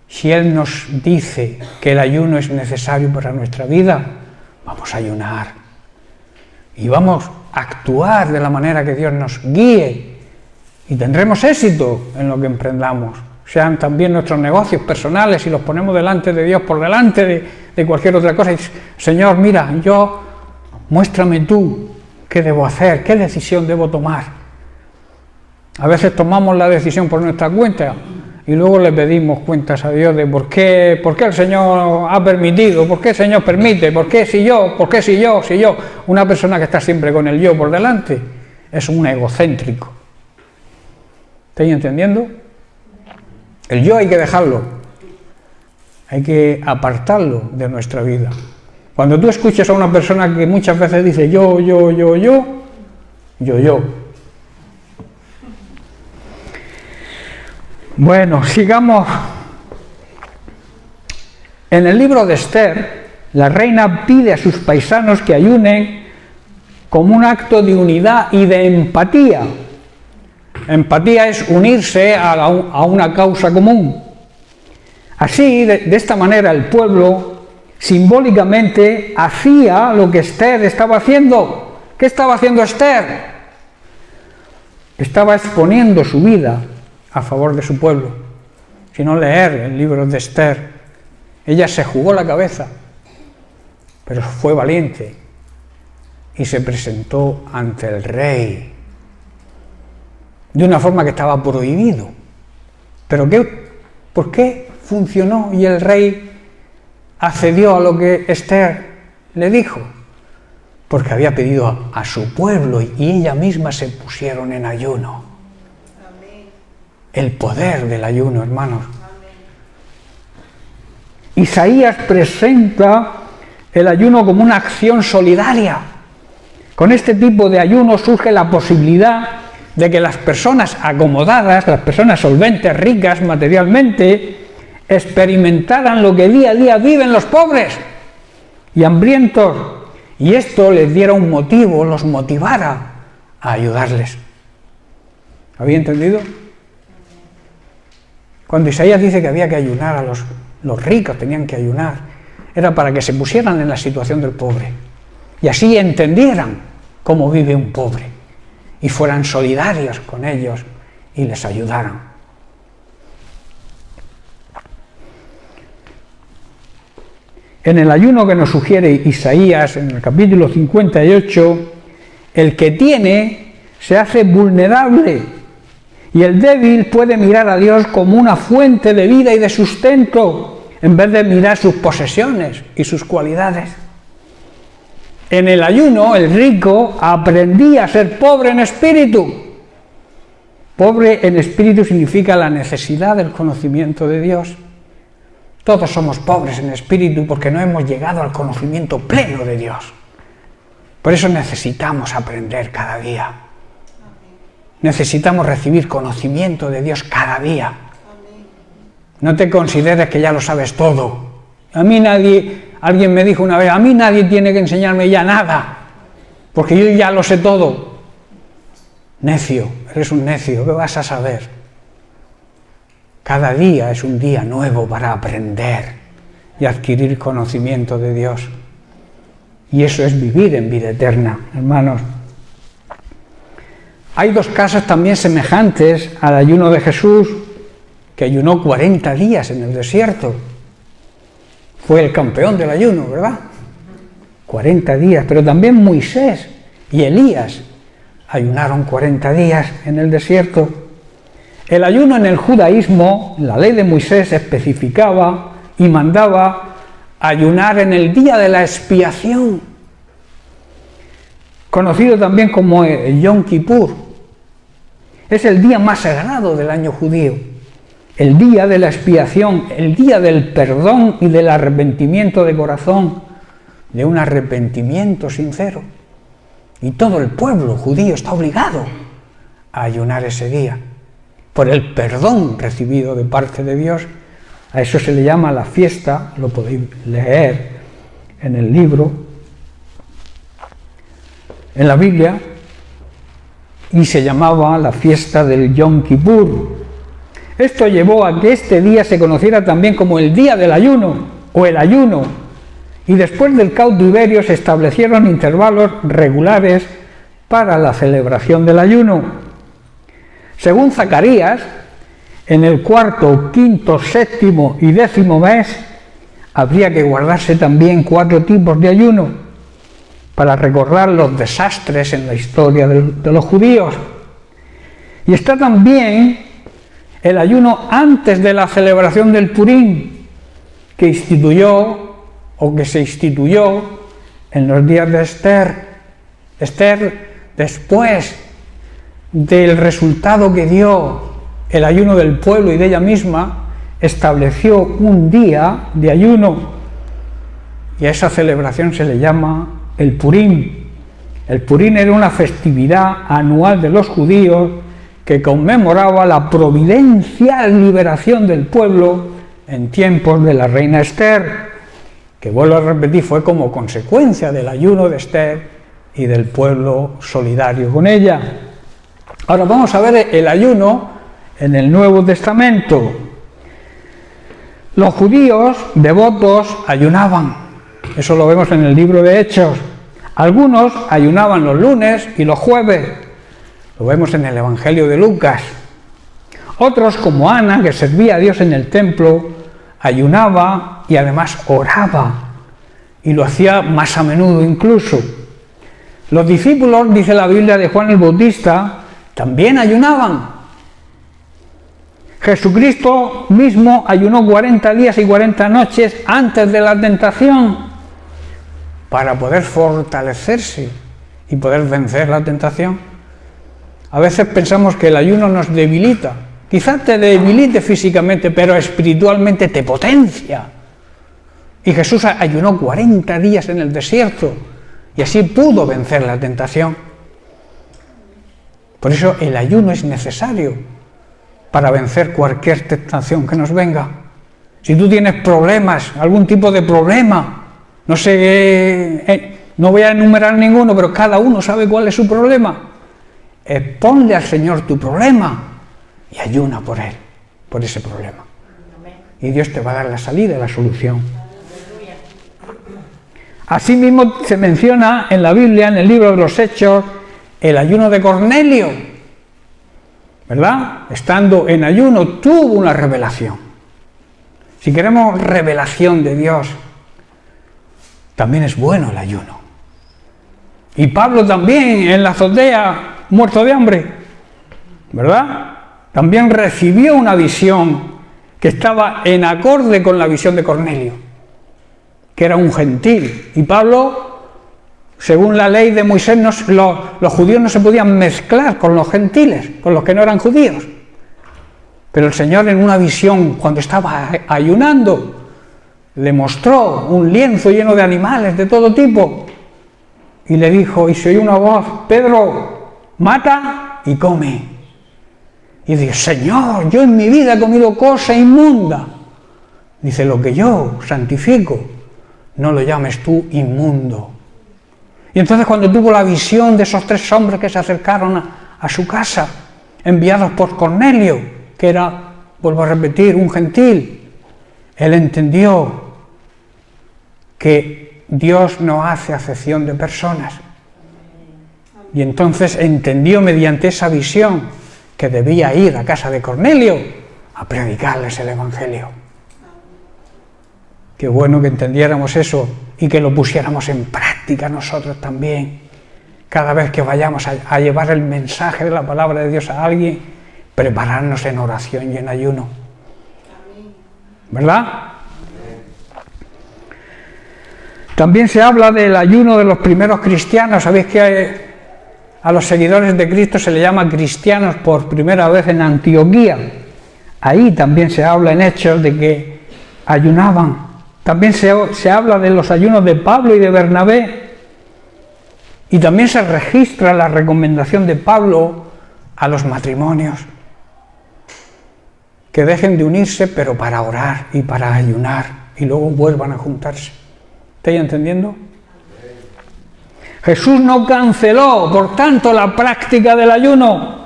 Si Él nos dice que el ayuno es necesario para nuestra vida, vamos a ayunar. Y vamos a actuar de la manera que Dios nos guíe. Y tendremos éxito en lo que emprendamos. Sean también nuestros negocios personales, y los ponemos delante de Dios, por delante de cualquier otra cosa. Y dices, Señor, mira, muéstrame tú qué debo hacer, qué decisión debo tomar. A veces tomamos la decisión por nuestra cuenta y luego le pedimos cuentas a Dios de por qué el Señor ha permitido, por qué el Señor permite, por qué si yo. Una persona que está siempre con el yo por delante es un egocéntrico. ¿Estáis entendiendo? El yo hay que dejarlo, hay que apartarlo de nuestra vida. Cuando tú escuchas a una persona que muchas veces dice yo. Bueno, sigamos. En el libro de Esther, la reina pide a sus paisanos que ayunen como un acto de unidad y de empatía. Empatía es unirse a una causa común. Así, de esta manera, el pueblo simbólicamente hacía lo que Esther estaba haciendo. ¿Qué estaba haciendo Esther? Estaba exponiendo su vida a favor de su pueblo. Si no, leer el libro de Esther. Ella se jugó la cabeza, pero fue valiente y se presentó ante el rey de una forma que estaba prohibido. ¿Pero por qué funcionó y el rey accedió a lo que Esther le dijo? Porque había pedido a su pueblo y ella misma se pusieron en ayuno. Amén. El poder del ayuno, hermanos. Amén. Isaías presenta el ayuno como una acción solidaria. Con este tipo de ayuno surge la posibilidad de que las personas acomodadas, las personas solventes, ricas materialmente, experimentaran lo que día a día viven los pobres y hambrientos, y esto les diera un motivo, los motivara a ayudarles. ¿Había entendido? Cuando Isaías dice que había que ayunar a los ricos, tenían que ayunar, era para que se pusieran en la situación del pobre y así entendieran cómo vive un pobre y fueran solidarios con ellos y les ayudaran. En el ayuno que nos sugiere Isaías, en el capítulo 58, el que tiene se hace vulnerable y el débil puede mirar a Dios como una fuente de vida y de sustento, en vez de mirar sus posesiones y sus cualidades. En el ayuno, el rico aprendía a ser pobre en espíritu. Pobre en espíritu significa la necesidad del conocimiento de Dios. Todos somos pobres en espíritu porque no hemos llegado al conocimiento pleno de Dios. Por eso necesitamos aprender cada día. Necesitamos recibir conocimiento de Dios cada día. No te consideres que ya lo sabes todo. Alguien me dijo una vez, a mí nadie tiene que enseñarme ya nada, porque yo ya lo sé todo. Necio, eres un necio, ¿qué vas a saber? Cada día es un día nuevo para aprender y adquirir conocimiento de Dios. Y eso es vivir en vida eterna, hermanos. Hay dos casos también semejantes al ayuno de Jesús, que ayunó 40 días en el desierto. Fue el campeón del ayuno, ¿verdad? 40 días, pero también Moisés y Elías ayunaron 40 días en el desierto. El ayuno en el judaísmo, la ley de Moisés especificaba y mandaba ayunar en el día de la expiación, conocido también como el Yom Kippur. Es el día más sagrado del año judío, el día de la expiación, el día del perdón y del arrepentimiento de corazón, de un arrepentimiento sincero. Y todo el pueblo judío está obligado a ayunar ese día, por el perdón recibido de parte de Dios. A eso se le llama la fiesta, lo podéis leer en el libro, en la Biblia, y se llamaba la fiesta del Yom Kippur. Esto llevó a que este día se conociera también como el día del ayuno, o el ayuno, y después del cautiverio se establecieron intervalos regulares para la celebración del ayuno. Según Zacarías, en el 4., 5., 7. y 10. mes habría que guardarse también 4 tipos de ayuno para recordar los desastres en la historia de los judíos. Y está también el ayuno antes de la celebración del Purim, que se instituyó en los días de Esther. Esther, después del resultado que dio el ayuno del pueblo y de ella misma, estableció un día de ayuno, y a esa celebración se le llama el Purim. El Purim era una festividad anual de los judíos que conmemoraba la providencial liberación del pueblo en tiempos de la reina Esther, que, vuelvo a repetir, fue como consecuencia del ayuno de Esther y del pueblo solidario con ella. Ahora vamos a ver el ayuno en el Nuevo Testamento. Los judíos devotos ayunaban, eso lo vemos en el libro de Hechos. Algunos ayunaban los lunes y los jueves, lo vemos en el Evangelio de Lucas. Otros, como Ana, que servía a Dios en el templo, ayunaba y además oraba, y lo hacía más a menudo incluso. Los discípulos, dice la Biblia, de Juan el Bautista, también ayunaban. Jesucristo mismo ayunó 40 días y 40 noches antes de la tentación para poder fortalecerse y poder vencer la tentación. A veces pensamos que el ayuno nos debilita. Quizás te debilite físicamente, pero espiritualmente te potencia. Y Jesús ayunó 40 días en el desierto y así pudo vencer la tentación. Por eso el ayuno es necesario para vencer cualquier tentación que nos venga. Si tú tienes problemas, algún tipo de problema, no sé, no voy a enumerar ninguno, pero cada uno sabe cuál es su problema. ponle al Señor tu problema y ayuna por él, por ese problema. Y Dios te va a dar la salida y la solución. Asimismo se menciona en la Biblia, en el libro de los Hechos, el ayuno de Cornelio, ¿verdad? Estando en ayuno tuvo una revelación. Si queremos revelación de Dios, también es bueno el ayuno. Y Pablo también en la azotea, muerto de hambre, ¿verdad? También recibió una visión que estaba en acorde con la visión de Cornelio, que era un gentil. Y Pablo, según la ley de Moisés, los judíos no se podían mezclar con los gentiles, con los que no eran judíos. Pero el Señor, en una visión, cuando estaba ayunando, le mostró un lienzo lleno de animales de todo tipo y le dijo, y se oyó una voz: Pedro, mata y come. Y dice: Señor, yo en mi vida he comido cosa inmunda. Dice: lo que yo santifico, no lo llames tú inmundo. Y entonces, cuando tuvo la visión de esos 3 hombres que se acercaron a su casa, enviados por Cornelio, que era, vuelvo a repetir, un gentil, él entendió que Dios no hace acepción de personas. Y entonces entendió mediante esa visión que debía ir a casa de Cornelio a predicarles el Evangelio. Qué bueno que entendiéramos eso y que lo pusiéramos en práctica nosotros también. Cada vez que vayamos a llevar el mensaje de la palabra de Dios a alguien, prepararnos en oración y en ayuno. ¿Verdad? También se habla del ayuno de los primeros cristianos. Sabéis que a los seguidores de Cristo se les llama cristianos por primera vez en Antioquía. Ahí también se habla en Hechos de que ayunaban. También se habla de los ayunos de Pablo y de Bernabé. Y también se registra la recomendación de Pablo a los matrimonios, que dejen de unirse, pero para orar y para ayunar, y luego vuelvan a juntarse. ¿Estáis entendiendo? Jesús no canceló, por tanto, la práctica del ayuno,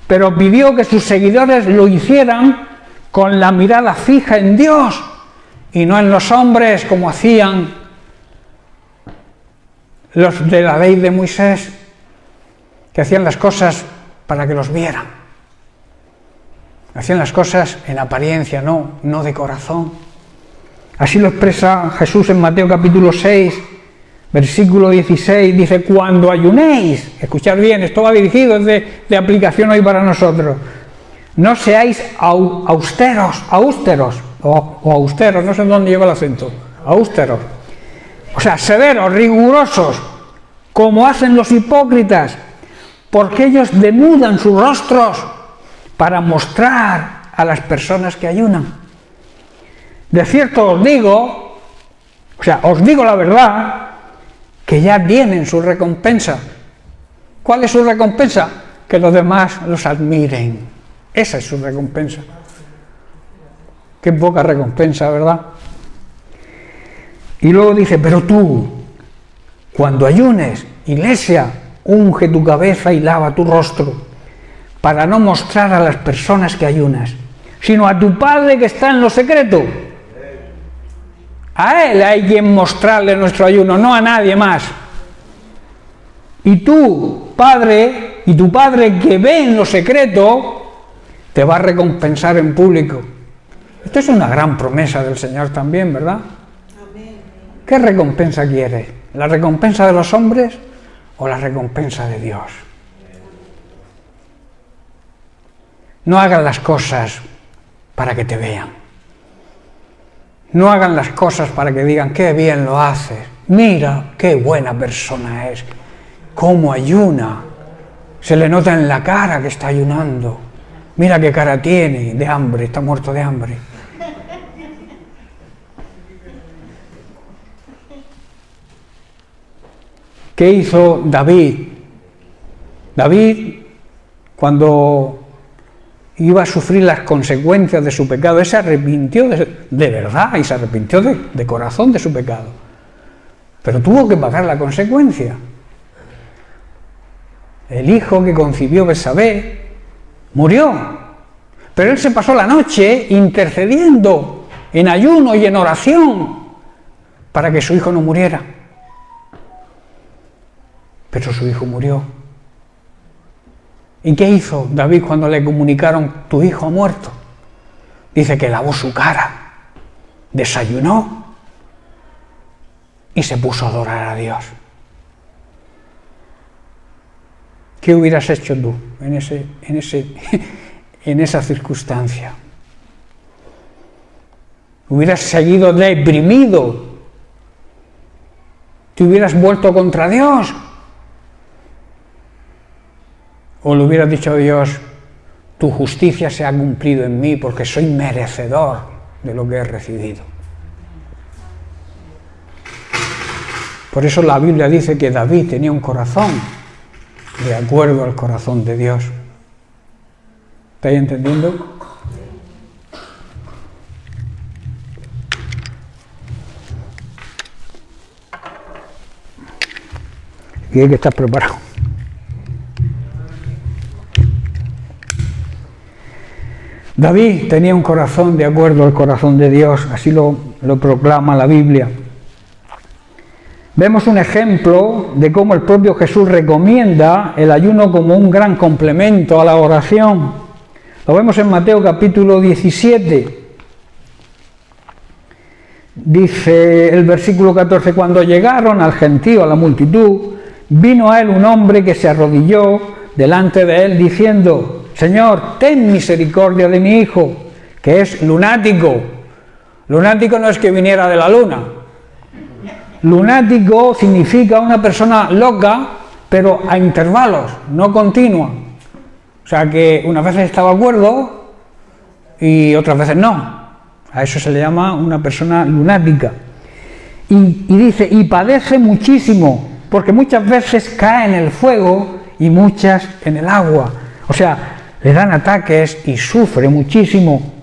pero pidió que sus seguidores lo hicieran con la mirada fija en Dios y no en los hombres, como hacían los de la ley de Moisés, que hacían las cosas para que los vieran. Hacían las cosas en apariencia, no de corazón. Así lo expresa Jesús en Mateo capítulo 6, versículo 16, dice: cuando ayunéis, escuchad bien, esto va dirigido, es de aplicación hoy para nosotros, no seáis austeros, no sé dónde lleva el acento, austeros, o sea, severos, rigurosos, como hacen los hipócritas, porque ellos denudan sus rostros para mostrar a las personas que ayunan. De cierto os digo, os digo la verdad, que ya tienen su recompensa. ¿Cuál es su recompensa? Que los demás los admiren. Esa es su recompensa. Qué poca recompensa, ¿verdad? Y luego dice: pero tú, cuando ayunes, iglesia, unge tu cabeza y lava tu rostro, para no mostrar a las personas que ayunas, sino a tu Padre que está en lo secreto. A Él hay quien mostrarle nuestro ayuno, no a nadie más. Y tú, Padre, y tu Padre que ve en lo secreto, te va a recompensar en público. Esto es una gran promesa del Señor también, ¿verdad? ¿Qué recompensa quieres? ¿La recompensa de los hombres o la recompensa de Dios? No hagan las cosas para que te vean. No hagan las cosas para que digan: qué bien lo haces, mira qué buena persona es, cómo ayuna, se le nota en la cara que está ayunando, mira qué cara tiene de hambre, está muerto de hambre. ¿Qué hizo David? David, cuando iba a sufrir las consecuencias de su pecado, él se arrepintió de verdad y se arrepintió de corazón de su pecado, pero tuvo que pagar la consecuencia. el hijo que concibió Betsabé, murió. Pero él se pasó la noche intercediendo en ayuno y en oración para que su hijo no muriera. Pero su hijo murió. ¿Y qué hizo David cuando le comunicaron: tu hijo ha muerto? Dice que lavó su cara, desayunó y se puso a adorar a Dios. ¿Qué hubieras hecho tú en esa circunstancia? ¿Hubieras seguido deprimido? ¿Te hubieras vuelto contra Dios? ¿O le hubieras dicho a Dios: tu justicia se ha cumplido en mí porque soy merecedor de lo que he recibido? Por eso la Biblia dice que David tenía un corazón de acuerdo al corazón de Dios. ¿Estáis entendiendo? Y hay que estar preparado. David tenía un corazón de acuerdo al corazón de Dios, así lo proclama la Biblia. Vemos un ejemplo de cómo el propio Jesús recomienda el ayuno como un gran complemento a la oración. Lo vemos en Mateo capítulo 17. Dice el versículo 14: cuando llegaron al gentío, a la multitud, vino a él un hombre que se arrodilló delante de él diciendo: Señor, ten misericordia de mi hijo, que es lunático. Lunático no es que viniera de la luna. Lunático significa una persona loca, pero a intervalos, no continua. O sea que unas veces estaba de acuerdo y otras veces no. A eso se le llama una persona lunática. Y dice, y padece muchísimo, porque muchas veces cae en el fuego y muchas en el agua. O sea, le dan ataques y sufre muchísimo.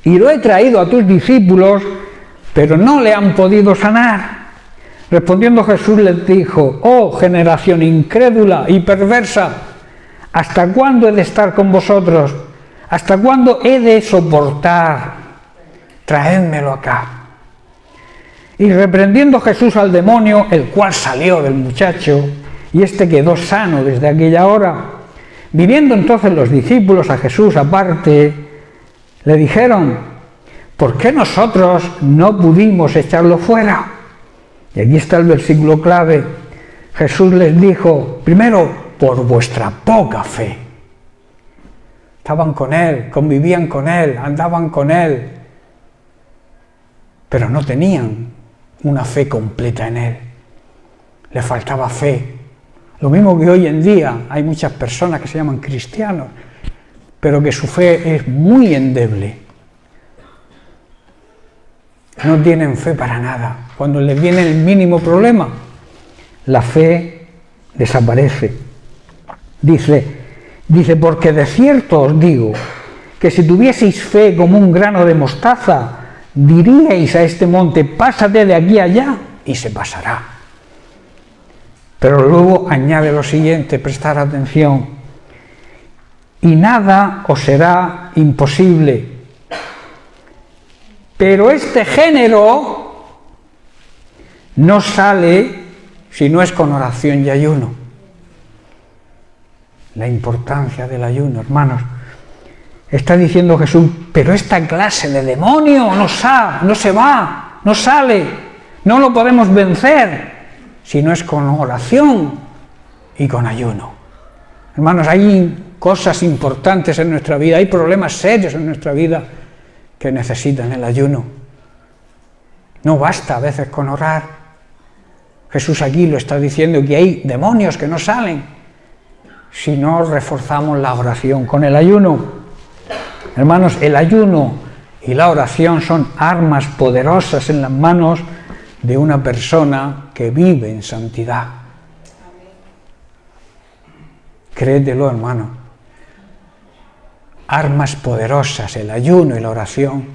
Y lo he traído a tus discípulos, pero no le han podido sanar. Respondiendo Jesús les dijo: oh generación incrédula y perversa, ¿hasta cuándo he de estar con vosotros? ¿Hasta cuándo he de soportar? Traédmelo acá. Y reprendiendo Jesús al demonio, el cual salió del muchacho, y éste quedó sano desde aquella hora. Viviendo entonces los discípulos a Jesús aparte, le dijeron: ¿por qué nosotros no pudimos echarlo fuera? Y aquí está el versículo clave. Jesús les dijo: primero, por vuestra poca fe. Estaban con él, convivían con él, andaban con él, pero no tenían una fe completa en él. Les faltaba fe. Lo mismo que hoy en día hay muchas personas que se llaman cristianos, pero que su fe es muy endeble. No tienen fe para nada. Cuando les viene el mínimo problema, la fe desaparece. Dice, porque de cierto os digo, que si tuvieseis fe como un grano de mostaza, diríais a este monte: pásate de aquí a allá, y se pasará. Pero luego añade lo siguiente, prestar atención: y nada os será imposible. Pero este género no sale si no es con oración y ayuno. La importancia del ayuno, hermanos. Está diciendo Jesús: pero esta clase de demonio no se va, no sale, no lo podemos vencer si no es con oración y con ayuno. Hermanos, hay cosas importantes en nuestra vida, hay problemas serios en nuestra vida que necesitan el ayuno. No basta a veces con orar. Jesús aquí lo está diciendo, que hay demonios que no salen si no reforzamos la oración con el ayuno. Hermanos, el ayuno y la oración son armas poderosas en las manos de una persona que vive en santidad. Créetelo, hermano. Armas poderosas, el ayuno y la oración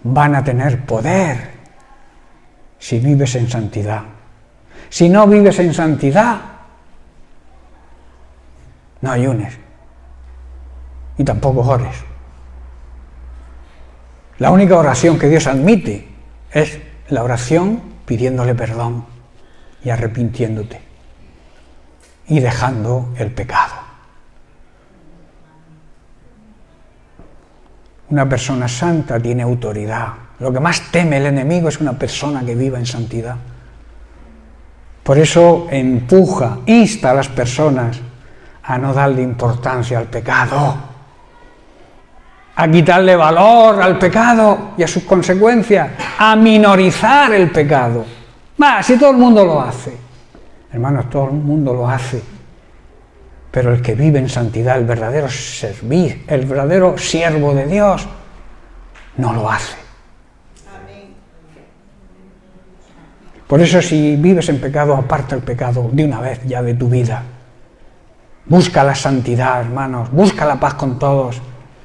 van a tener poder si vives en santidad. Si no vives en santidad, no ayunes. Y tampoco ores. La única oración que Dios admite es la oración pidiéndole perdón y arrepintiéndote y dejando el pecado. Una persona santa tiene autoridad. Lo que más teme el enemigo es una persona que viva en santidad. Por eso empuja, insta a las personas a no darle importancia al pecado, a quitarle valor al pecado y a sus consecuencias, a minorizar el pecado. Si todo el mundo lo hace, hermanos, todo el mundo lo hace, pero el que vive en santidad, el verdadero siervo de Dios, no lo hace. Por eso, si vives en pecado, aparta el pecado de una vez ya de tu vida. Busca la santidad, hermanos, busca la paz con todos.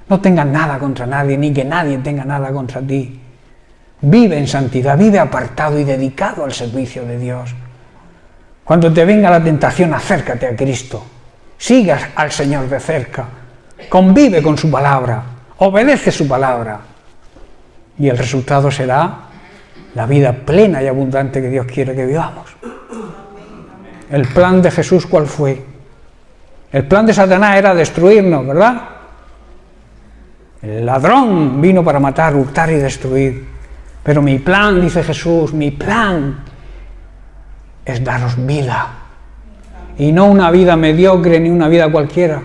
No tengas nada contra nadie, ni que nadie tenga nada contra ti. Vive en santidad, vive apartado y dedicado al servicio de Dios. Cuando te venga la tentación, acércate a Cristo. Sigas al Señor de cerca. Convive con su palabra. Obedece su palabra. Y el resultado será la vida plena y abundante que Dios quiere que vivamos. El plan de Jesús, ¿cuál fue? El plan de Satanás era destruirnos, ¿verdad? El ladrón vino para matar, hurtar y destruir. Pero mi plan, dice Jesús, mi plan es daros vida. Y no una vida mediocre ni una vida cualquiera.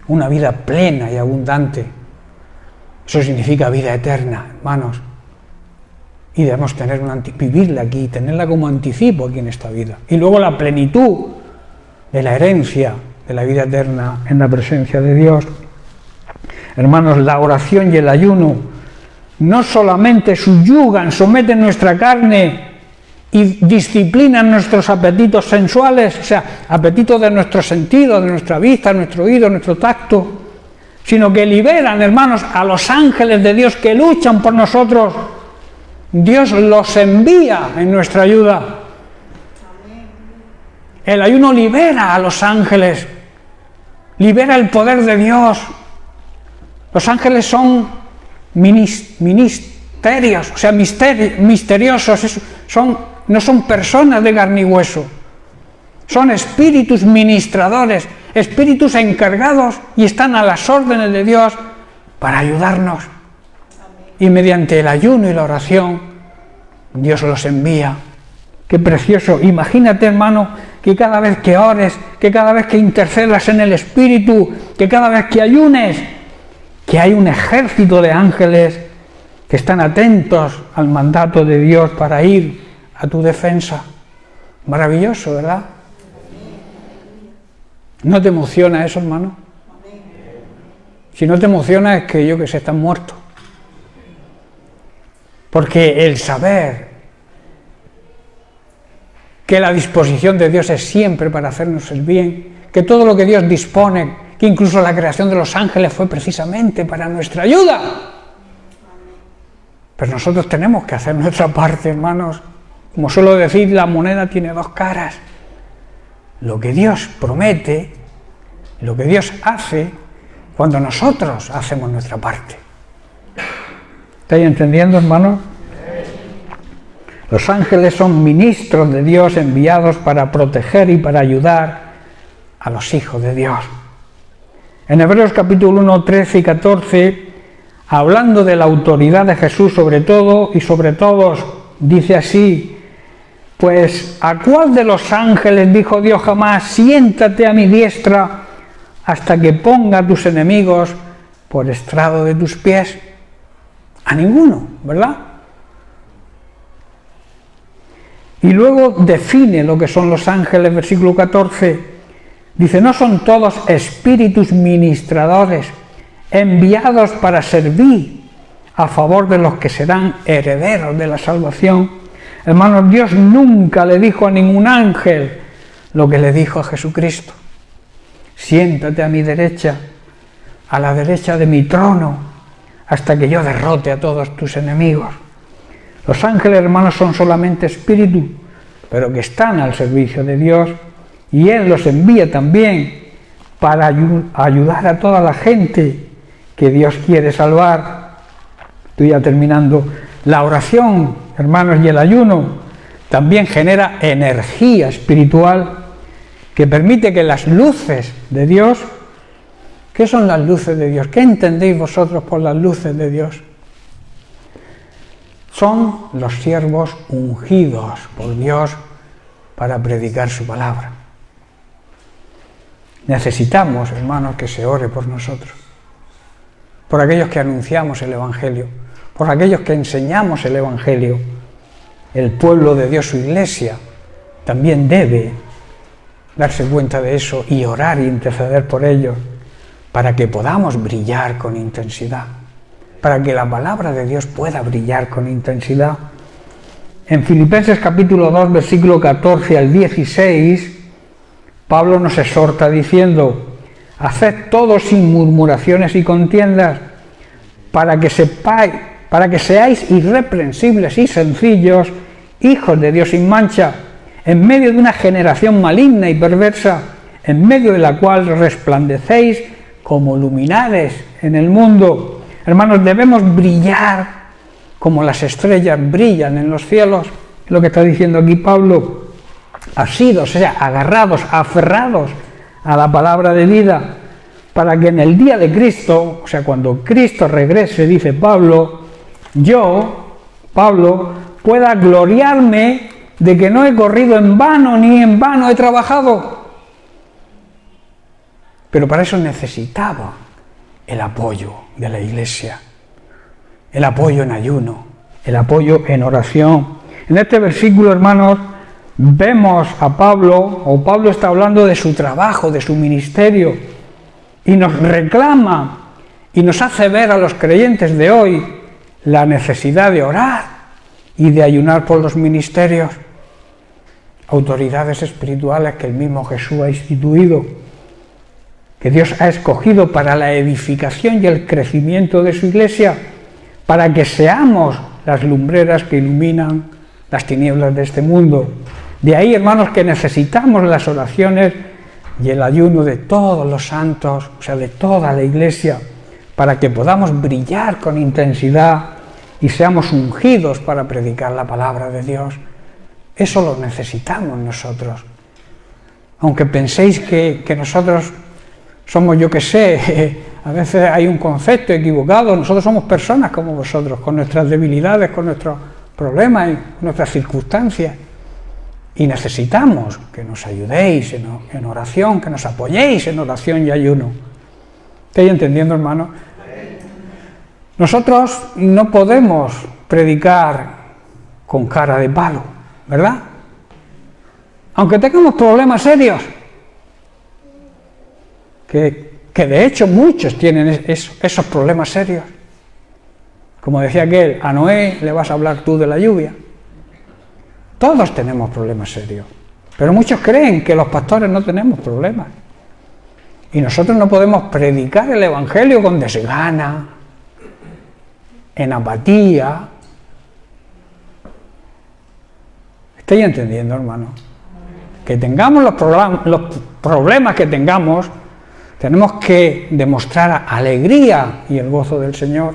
Una vida plena y abundante. Eso significa vida eterna, hermanos. Y debemos vivirla aquí, tenerla como anticipo aquí en esta vida. Y luego la plenitud de la herencia de la vida eterna en la presencia de Dios. Hermanos, la oración y el ayuno no solamente subyugan, someten nuestra carne y disciplinan nuestros apetitos sensuales, o sea, apetitos de nuestros sentidos, de nuestra vista, nuestro oído, nuestro tacto, sino que liberan, hermanos, a los ángeles de Dios que luchan por nosotros. Dios los envía en nuestra ayuda. El ayuno libera a los ángeles, libera el poder de Dios. Los ángeles son ministerios, o sea, misteriosos, no son personas de carne y hueso, son espíritus ministradores, espíritus encargados y están a las órdenes de Dios para ayudarnos. Y mediante el ayuno y la oración, Dios los envía. ¡Qué precioso! Imagínate, hermano, que cada vez que ores, que cada vez que intercedas en el Espíritu, que cada vez que ayunes, que hay un ejército de ángeles que están atentos al mandato de Dios para ir a tu defensa. Maravilloso, ¿verdad? ¿No te emociona eso, hermano? Si no te emociona es que, yo que sé, estás muerto. Porque el saber que la disposición de Dios es siempre para hacernos el bien, que todo lo que Dios dispone, que incluso la creación de los ángeles fue precisamente para nuestra ayuda. Pero nosotros tenemos que hacer nuestra parte, hermanos. Como suelo decir, la moneda tiene dos caras. Lo que Dios promete, lo que Dios hace, cuando nosotros hacemos nuestra parte. ¿Estáis entendiendo, hermanos? Los ángeles son ministros de Dios enviados para proteger y para ayudar a los hijos de Dios. En Hebreos capítulo 1, 13 y 14, hablando de la autoridad de Jesús sobre todo y sobre todos, dice así: pues ¿a cuál de los ángeles dijo Dios jamás, siéntate a mi diestra hasta que ponga a tus enemigos por estrado de tus pies? A ninguno, ¿verdad? Y luego define lo que son los ángeles, versículo 14. Dice, ¿no son todos espíritus ministradores enviados para servir a favor de los que serán herederos de la salvación? Hermanos, Dios nunca le dijo a ningún ángel lo que le dijo a Jesucristo: siéntate a mi derecha, a la derecha de mi trono, hasta que yo derrote a todos tus enemigos. Los ángeles, hermanos, son solamente espíritus, pero que están al servicio de Dios, y Él los envía también para ayudar a toda la gente que Dios quiere salvar. Estoy ya terminando. La oración, hermanos, y el ayuno también genera energía espiritual que permite que las luces de Dios... ¿Qué son las luces de Dios? ¿Qué entendéis vosotros por las luces de Dios? Son los siervos ungidos por Dios para predicar su palabra. Necesitamos, hermanos, que se ore por nosotros, por aquellos que anunciamos el Evangelio, por aquellos que enseñamos el Evangelio. El pueblo de Dios, su iglesia, también debe darse cuenta de eso y orar e interceder por ellos, para que podamos brillar con intensidad, para que la palabra de Dios pueda brillar con intensidad. En Filipenses capítulo 2, versículo 14 al 16, Pablo nos exhorta diciendo: haced todo sin murmuraciones y contiendas, para que seáis irreprensibles y sencillos, hijos de Dios sin mancha, en medio de una generación maligna y perversa, en medio de la cual resplandecéis como luminares en el mundo. Hermanos, debemos brillar como las estrellas brillan en los cielos. Es lo que está diciendo aquí Pablo. Asidos, o sea, agarrados, aferrados a la palabra de vida, para que en el día de Cristo, o sea, cuando Cristo regrese, dice Pablo, yo, Pablo, pueda gloriarme de que no he corrido en vano, ni en vano he trabajado. Pero para eso necesitaba el apoyo de la iglesia, el apoyo en ayuno, el apoyo en oración. En este versículo, hermanos, vemos a Pablo, o Pablo está hablando de su trabajo, de su ministerio, y nos reclama y nos hace ver a los creyentes de hoy la necesidad de orar y de ayunar por los ministerios, autoridades espirituales que el mismo Jesús ha instituido, que Dios ha escogido para la edificación y el crecimiento de su iglesia, para que seamos las lumbreras que iluminan las tinieblas de este mundo. De ahí, hermanos, que necesitamos las oraciones y el ayuno de todos los santos, o sea, de toda la iglesia, para que podamos brillar con intensidad y seamos ungidos para predicar la palabra de Dios. Eso lo necesitamos nosotros. Aunque penséis que nosotros somos, yo que sé, a veces hay un concepto equivocado, nosotros somos personas como vosotros, con nuestras debilidades, con nuestros problemas y nuestras circunstancias. Y necesitamos que nos ayudéis en oración, que nos apoyéis en oración y ayuno. ¿Estáis entendiendo, hermano? Nosotros no podemos predicar con cara de palo, ¿verdad? Aunque tengamos problemas serios, que de hecho muchos tienen esos problemas serios. Como decía aquel, a Noé le vas a hablar tú de la lluvia. Todos tenemos problemas serios, pero muchos creen que los pastores no tenemos problemas. Y nosotros no podemos predicar el Evangelio con desgana, en apatía. ¿Estáis entendiendo, hermano? Que tengamos los problemas que tengamos, tenemos que demostrar alegría y el gozo del Señor,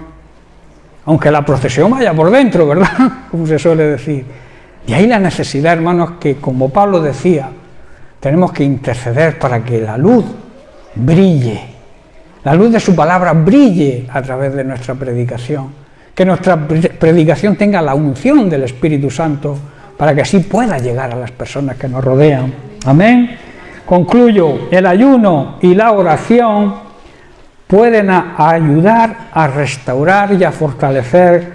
aunque la procesión vaya por dentro, ¿verdad? Como se suele decir. De ahí la necesidad, hermanos, que como Pablo decía, tenemos que interceder para que la luz brille, la luz de su palabra brille a través de nuestra predicación, que nuestra predicación tenga la unción del Espíritu Santo, para que así pueda llegar a las personas que nos rodean. Amén. Concluyo, el ayuno y la oración pueden ayudar a restaurar y a fortalecer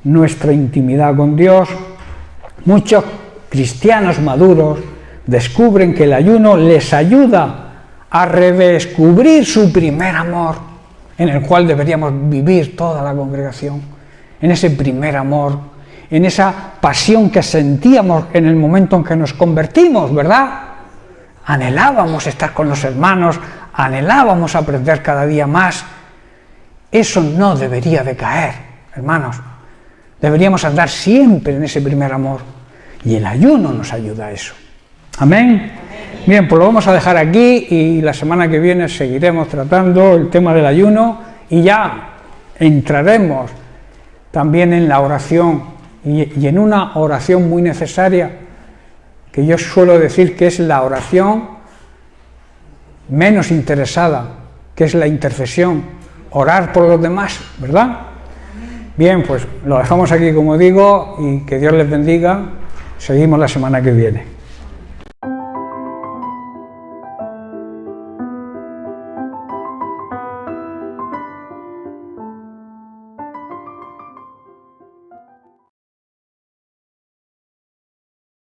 nuestra intimidad con Dios. Muchos cristianos maduros descubren que el ayuno les ayuda a redescubrir su primer amor, en el cual deberíamos vivir toda la congregación, en ese primer amor, en esa pasión que sentíamos en el momento en que nos convertimos, ¿verdad? Anhelábamos estar con los hermanos, anhelábamos aprender cada día más. Eso no debería de caer, hermanos. Deberíamos andar siempre en ese primer amor. Y el ayuno nos ayuda a eso. Amén. Bien, pues lo vamos a dejar aquí y la semana que viene seguiremos tratando el tema del ayuno y ya entraremos también en la oración y en una oración muy necesaria que yo suelo decir que es la oración menos interesada, que es la intercesión, orar por los demás, ¿verdad? Bien, pues lo dejamos aquí como digo y que Dios les bendiga. Seguimos la semana que viene.